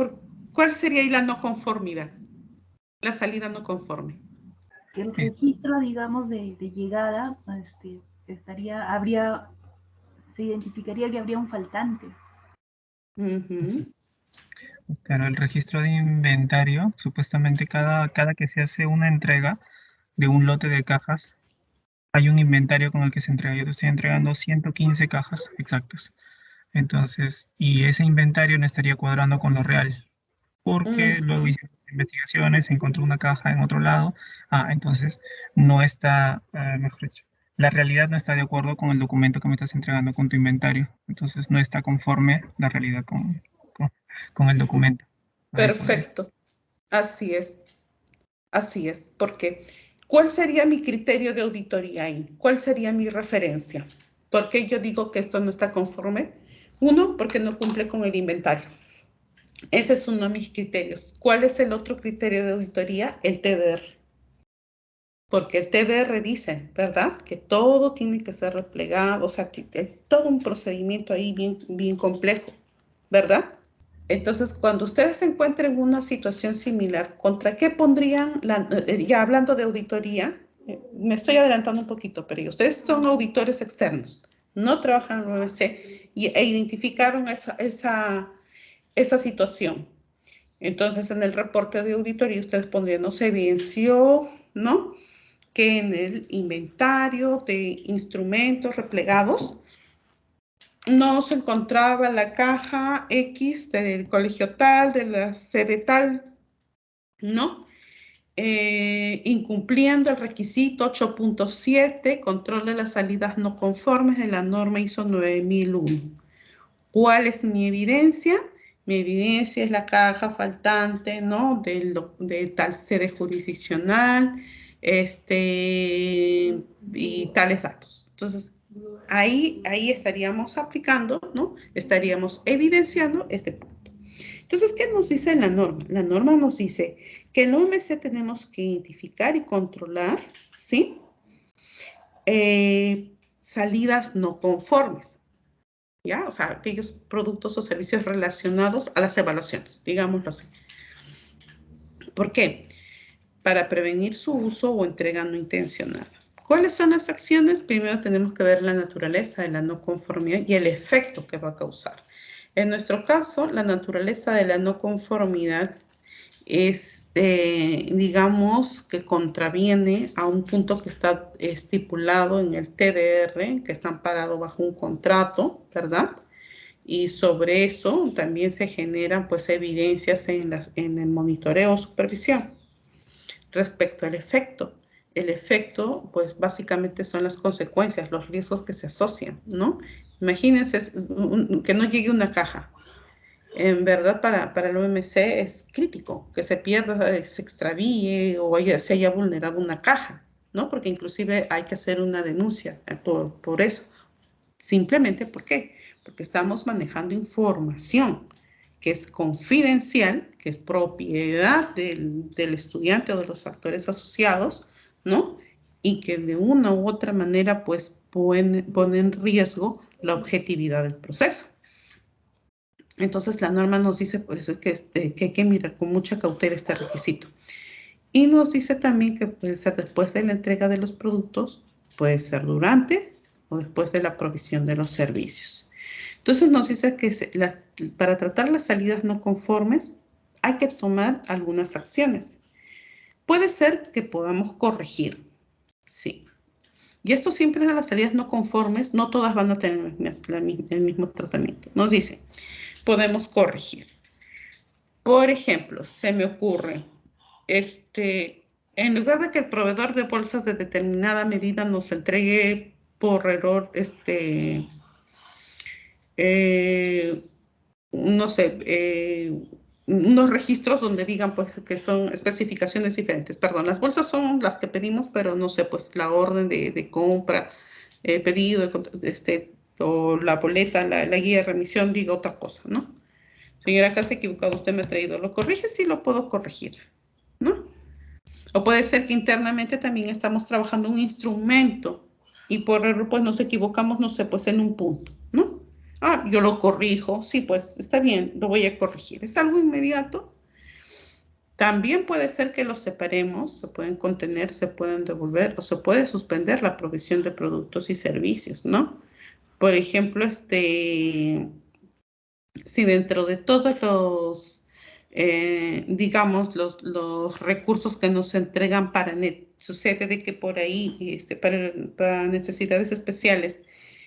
¿Cuál sería ahí la no conformidad? La salida no conforme. Que el registro, digamos, de llegada, se identificaría que habría un faltante. Ujú. Claro, el registro de inventario, supuestamente cada que se hace una entrega de un lote de cajas, hay un inventario con el que se entrega. Yo te estoy entregando 115 cajas exactas. Entonces, y ese inventario no estaría cuadrando con lo real, porque luego hice investigaciones, se encontró una caja en otro lado. Entonces no está, mejor dicho, la realidad no está de acuerdo con el documento que me estás entregando con tu inventario. Entonces no está conforme la realidad con el documento. Perfecto. Así es. Así es. Porque, ¿cuál sería mi criterio de auditoría ahí? ¿Cuál sería mi referencia? ¿Por qué yo digo que esto no está conforme? Uno, porque no cumple con el inventario. Ese es uno de mis criterios. ¿Cuál es el otro criterio de auditoría? El TDR. Porque el TDR dice, ¿verdad?, que todo tiene que ser replegado, o sea, que hay todo un procedimiento ahí bien, bien complejo, ¿verdad? Entonces, cuando ustedes se encuentren en una situación similar, ¿contra qué pondrían, ya hablando de auditoría, me estoy adelantando un poquito, pero ustedes son auditores externos, no trabajan en UBC e identificaron esa situación. Entonces, en el reporte de auditoría ustedes pondrían, no se evidenció, ¿no?, que en el inventario de instrumentos replegados no se encontraba la caja X del colegio tal, de la sede tal, ¿no? Incumpliendo el requisito 8.7, control de las salidas no conformes de la norma ISO 9001. ¿Cuál es mi evidencia? Mi evidencia es la caja faltante, ¿no?, de tal sede jurisdiccional, y tales datos. Entonces, ahí estaríamos aplicando, ¿no? Estaríamos evidenciando este punto. Entonces, ¿qué nos dice la norma? La norma nos dice que en OMC tenemos que identificar y controlar, ¿sí?, salidas no conformes, ¿ya? O sea, aquellos productos o servicios relacionados a las evaluaciones, digámoslo así. ¿Por qué? Para prevenir su uso o entrega no intencionada. ¿Cuáles son las acciones? Primero tenemos que ver la naturaleza de la no conformidad y el efecto que va a causar. En nuestro caso, la naturaleza de la no conformidad es, digamos, que contraviene a un punto que está estipulado en el TDR, que está amparado bajo un contrato, ¿verdad? Y sobre eso también se generan, pues, evidencias en el monitoreo o supervisión. Respecto al efecto, el efecto, pues, básicamente son las consecuencias, los riesgos que se asocian, ¿no? Imagínense que no llegue una caja. En verdad, para el OMC es crítico que se pierda, se extravíe o se haya vulnerado una caja, ¿no? Porque inclusive hay que hacer una denuncia por eso. Simplemente, ¿por qué? Porque estamos manejando información que es confidencial, que es propiedad del estudiante o de los factores asociados, ¿no? Y que de una u otra manera, pues, pone en riesgo la objetividad del proceso. Entonces, la norma nos dice por eso que hay que mirar con mucha cautela este requisito. Y nos dice también que puede ser después de la entrega de los productos, puede ser durante o después de la provisión de los servicios. Entonces, nos dice que para tratar las salidas no conformes hay que tomar algunas acciones. Puede ser que podamos corregir, sí. Y esto siempre de las salidas no conformes, no todas van a tener el mismo tratamiento. Nos dice, podemos corregir. Por ejemplo, se me ocurre, en lugar de que el proveedor de bolsas de determinada medida nos entregue por error, no sé, unos registros donde digan, pues, que son especificaciones diferentes. Perdón, las bolsas son las que pedimos, pero no sé, pues, la orden de compra, pedido, o la boleta, la guía de remisión, diga otra cosa, ¿no? Señora, acá se ha equivocado, usted me ha traído. ¿Lo corrige? Sí, lo puedo corregir, ¿no? O puede ser que internamente también estamos trabajando un instrumento y por error, pues, nos equivocamos, no sé, pues, en un punto, ¿no? Ah, yo lo corrijo. Sí, pues, está bien, lo voy a corregir. Es algo inmediato. También puede ser que los separemos, se pueden contener, se pueden devolver o se puede suspender la provisión de productos y servicios, ¿no? Por ejemplo, si dentro de todos los, digamos, los recursos que nos entregan sucede de que por ahí, para necesidades especiales,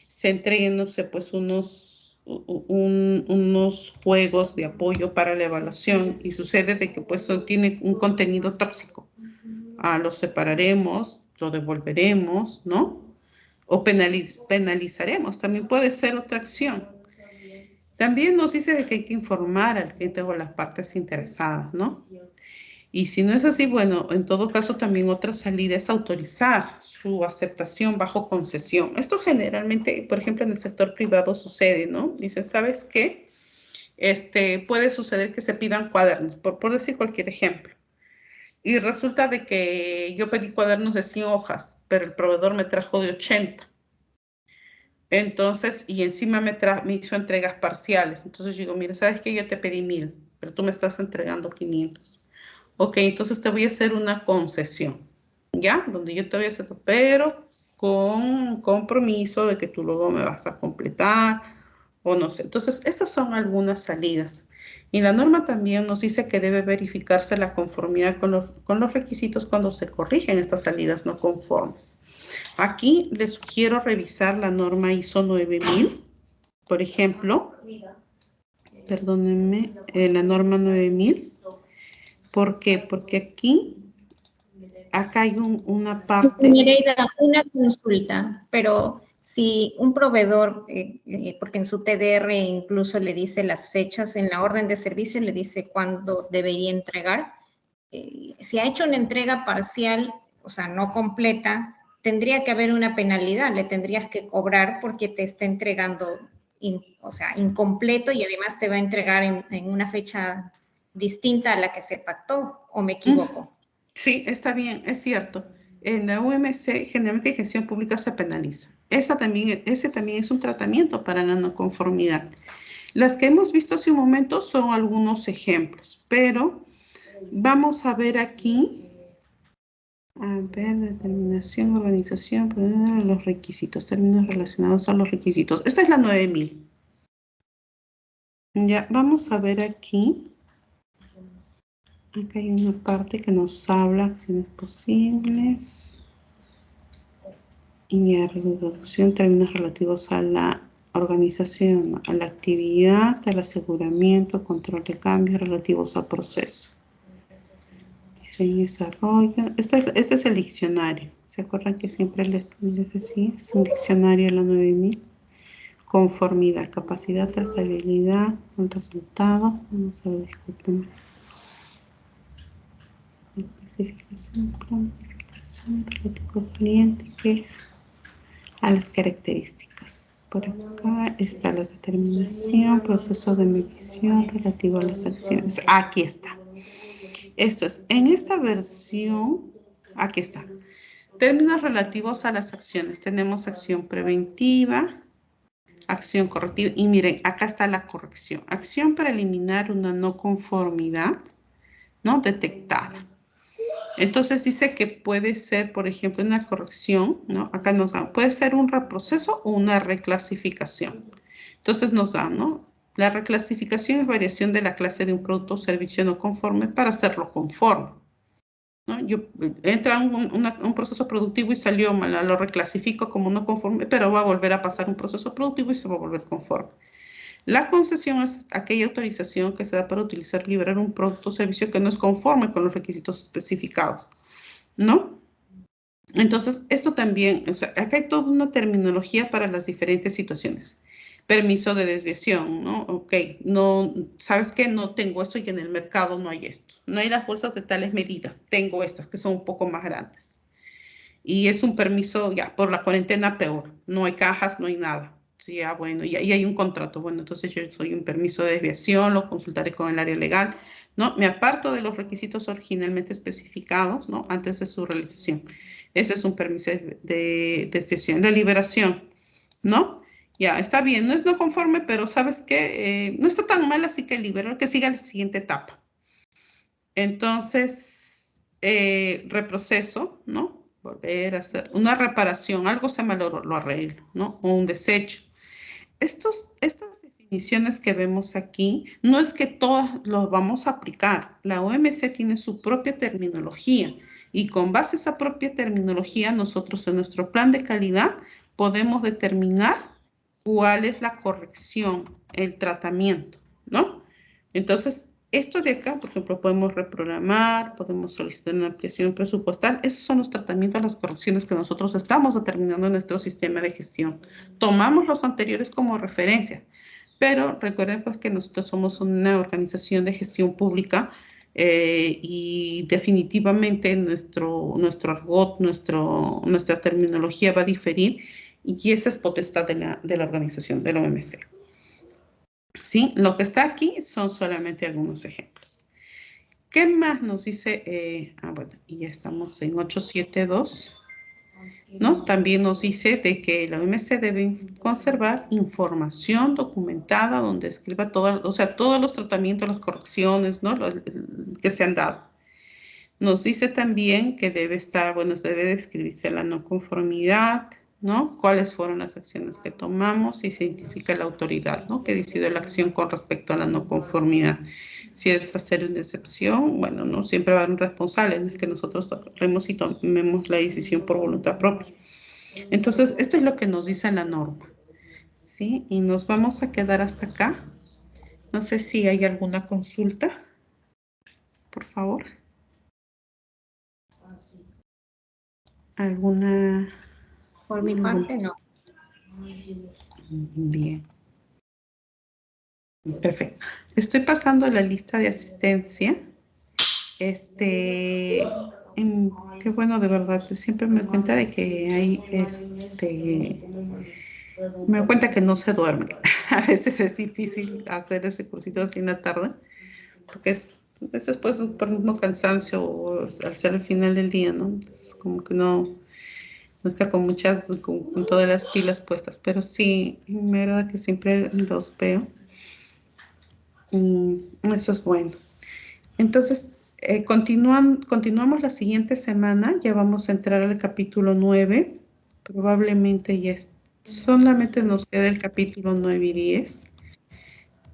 se entreguen, no sé, pues unos juegos de apoyo para la evaluación y sucede de que pues tiene un contenido tóxico. Lo separaremos, lo devolveremos, ¿no? O penalizaremos, también puede ser otra acción. También nos dice de que hay que informar al cliente o a las partes interesadas, ¿no? Y si no es así, bueno, en todo caso también otra salida es autorizar su aceptación bajo concesión. Esto generalmente, por ejemplo, en el sector privado sucede, ¿no? Dice, ¿sabes qué? Puede suceder que se pidan cuadernos, por decir cualquier ejemplo. Y resulta de que yo pedí cuadernos de 100 hojas, pero el proveedor me trajo de 80. Entonces, y encima me hizo entregas parciales. Entonces yo digo, mira, ¿sabes qué? Yo te pedí 1000, pero tú me estás entregando 500. Ok, entonces te voy a hacer una concesión, ¿ya? Donde yo te voy a hacer, pero con compromiso de que tú luego me vas a completar o no sé. Entonces, estas son algunas salidas. Y la norma también nos dice que debe verificarse la conformidad con los requisitos cuando se corrigen estas salidas no conformes. Aquí les sugiero revisar la norma ISO 9000, por ejemplo. Perdónenme, la norma 9000. ¿Por qué? Porque acá hay una parte. Nereida, una consulta, pero si un proveedor, porque en su TDR incluso le dice las fechas, en la orden de servicio le dice cuándo debería entregar, si ha hecho una entrega parcial, o sea, no completa, tendría que haber una penalidad, le tendrías que cobrar porque te está entregando, o sea, incompleto y además te va a entregar en una fecha distinta a la que se pactó, ¿o me equivoco? Sí, está bien, es cierto. En la UMC, generalmente en gestión pública se penaliza. Ese también es un tratamiento para la no conformidad. Las que hemos visto hace un momento son algunos ejemplos, pero vamos a ver aquí, a ver, determinación, organización, los requisitos, términos relacionados a los requisitos. Esta es la 9000. Ya, vamos a ver aquí. Acá hay una parte que nos habla acciones posibles. Y a reducción, términos relativos a la organización, a la actividad, al aseguramiento, control de cambios relativos al proceso. Diseño y desarrollo. Este es el diccionario. ¿Se acuerdan que siempre les decía? Es un diccionario de la 9000. Conformidad, capacidad, trazabilidad, el resultado. Vamos a ver, disculpen. Especificación, planificación, relativo al cliente, queja. A las características. Por acá está la determinación, proceso de medición relativo a las acciones. Aquí está. Esto es, en esta versión, aquí está. Términos relativos a las acciones. Tenemos acción preventiva, acción correctiva. Y miren, acá está la corrección. Acción para eliminar una no conformidad, ¿no? Detectada. Entonces dice que puede ser, por ejemplo, una corrección, ¿no? Acá nos dan, puede ser un reproceso o una reclasificación. Entonces nos dan, ¿no? La reclasificación es variación de la clase de un producto o servicio no conforme para hacerlo conforme, ¿no? Entra un proceso productivo y salió mal, lo reclasifico como no conforme, pero va a volver a pasar un proceso productivo y se va a volver conforme. La concesión es aquella autorización que se da para utilizar o liberar un producto o servicio que no es conforme con los requisitos especificados, ¿no? Entonces, esto también, o sea, acá hay toda una terminología para las diferentes situaciones. Permiso de desviación, ¿no? Ok, no, ¿sabes qué? No tengo esto y en el mercado no hay esto. No hay las bolsas de tales medidas, tengo estas que son un poco más grandes. Y es un permiso, ya, por la cuarentena peor. No hay cajas, no hay nada. Sí, ya, bueno, y hay un contrato. Bueno, entonces yo soy un permiso de desviación, lo consultaré con el área legal, ¿no? Me aparto de los requisitos originalmente especificados, ¿no? Antes de su realización. Ese es un permiso de desviación. La liberación, ¿no? Ya, está bien, no es no conforme, pero ¿sabes qué? No está tan mal, así que libero, que siga la siguiente etapa. Entonces, reproceso, ¿no? Volver a hacer una reparación, algo se malogró, lo arreglo, ¿no? O un desecho. Estas definiciones que vemos aquí, no es que todas las vamos a aplicar. La OMC tiene su propia terminología y con base a esa propia terminología, nosotros en nuestro plan de calidad podemos determinar cuál es la corrección, el tratamiento, ¿no? Entonces, esto de acá, por ejemplo, podemos reprogramar, podemos solicitar una ampliación presupuestal. Esos son los tratamientos, las correcciones que nosotros estamos determinando en nuestro sistema de gestión. Tomamos los anteriores como referencia, pero recuerden pues que nosotros somos una organización de gestión pública y definitivamente nuestro argot, nuestra terminología va a diferir y esa es potestad de la organización, de la OMC. ¿Sí? Lo que está aquí son solamente algunos ejemplos. ¿Qué más nos dice? Bueno, y ya estamos en 872. ¿no? También nos dice de que la OMS debe conservar información documentada donde escriba o sea, todos los tratamientos, las correcciones, ¿no? Que se han dado. Nos dice también que debe estar, bueno, debe describirse la no conformidad, ¿no? Cuáles fueron las acciones que tomamos y se identifica la autoridad, ¿no? Que decidió la acción con respecto a la no conformidad. Si es hacer una excepción, bueno, no siempre va a haber un responsable, no es que nosotros tomemos y tomemos la decisión por voluntad propia. Entonces, esto es lo que nos dice la norma, ¿sí? Y nos vamos a quedar hasta acá. No sé si hay alguna consulta, por favor. ¿Alguna? Por mi parte, no. Bien. Perfecto. Estoy pasando la lista de asistencia. Qué bueno, de verdad, siempre me doy cuenta de que hay, me doy cuenta que no se duerme. A veces es difícil hacer este cursito así en la tarde, porque a veces pues por el mismo cansancio o al ser el final del día, ¿no? Es como que no está con con todas las pilas puestas, pero sí, me agrada que siempre los veo. Eso es bueno. Entonces, continuamos la siguiente semana, ya vamos a entrar al capítulo 9, probablemente solamente nos queda el capítulo 9 y 10.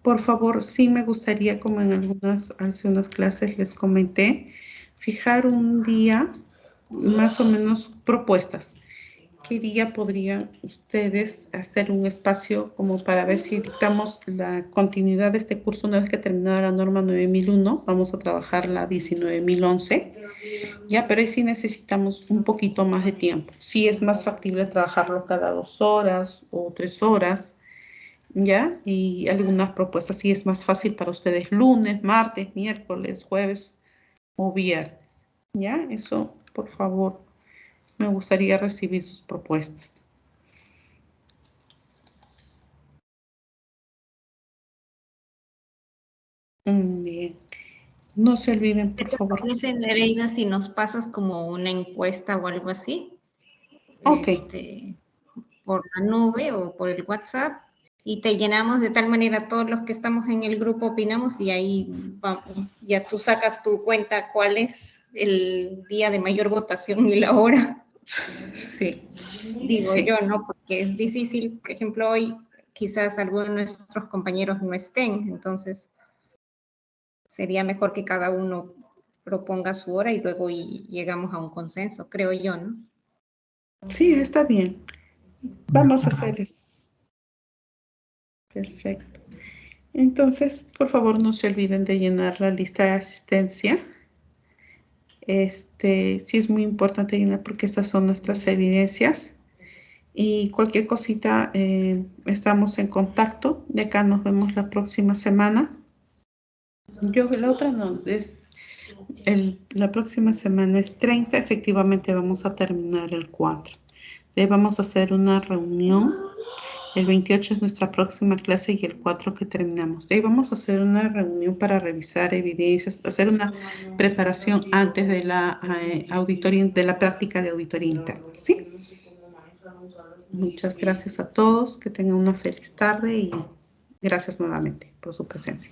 Por favor, sí me gustaría, como hace unas clases les comenté, fijar un día, más o menos propuestas. ¿Qué día podrían ustedes hacer un espacio como para ver si dictamos la continuidad de este curso una vez que terminada la norma 9001? Vamos a trabajar la 19011, ya, pero ahí sí necesitamos un poquito más de tiempo. Sí es más factible trabajarlo cada 2 horas o 3 horas, ya, y algunas propuestas sí es más fácil para ustedes lunes, martes, miércoles, jueves o viernes, ya, eso por favor. Me gustaría recibir sus propuestas. Bien. No se olviden, por favor. Dice Nereida si nos pasas como una encuesta o algo así. Ok. Por la nube o por el WhatsApp y te llenamos de tal manera todos los que estamos en el grupo opinamos y ahí ya tú sacas tu cuenta cuál es el día de mayor votación y la hora. Sí. Digo sí. yo, ¿no? Porque es difícil, por ejemplo, hoy quizás algunos de nuestros compañeros no estén, entonces sería mejor que cada uno proponga su hora y luego llegamos a un consenso, creo yo, ¿no? Sí, está bien. Vamos a hacer eso. Perfecto. Entonces, por favor, no se olviden de llenar la lista de asistencia. Sí es muy importante llenar porque estas son nuestras evidencias. Y cualquier cosita, estamos en contacto. De acá nos vemos la próxima semana. La otra no, la próxima semana es 30, efectivamente vamos a terminar el 4. Vamos a hacer una reunión. El 28 es nuestra próxima clase y el 4 que terminamos. De ahí vamos a hacer una reunión para revisar evidencias, hacer una preparación antes de la auditoría, de la práctica de auditoría interna. ¿Sí? Muchas gracias a todos, que tengan una feliz tarde y gracias nuevamente por su presencia.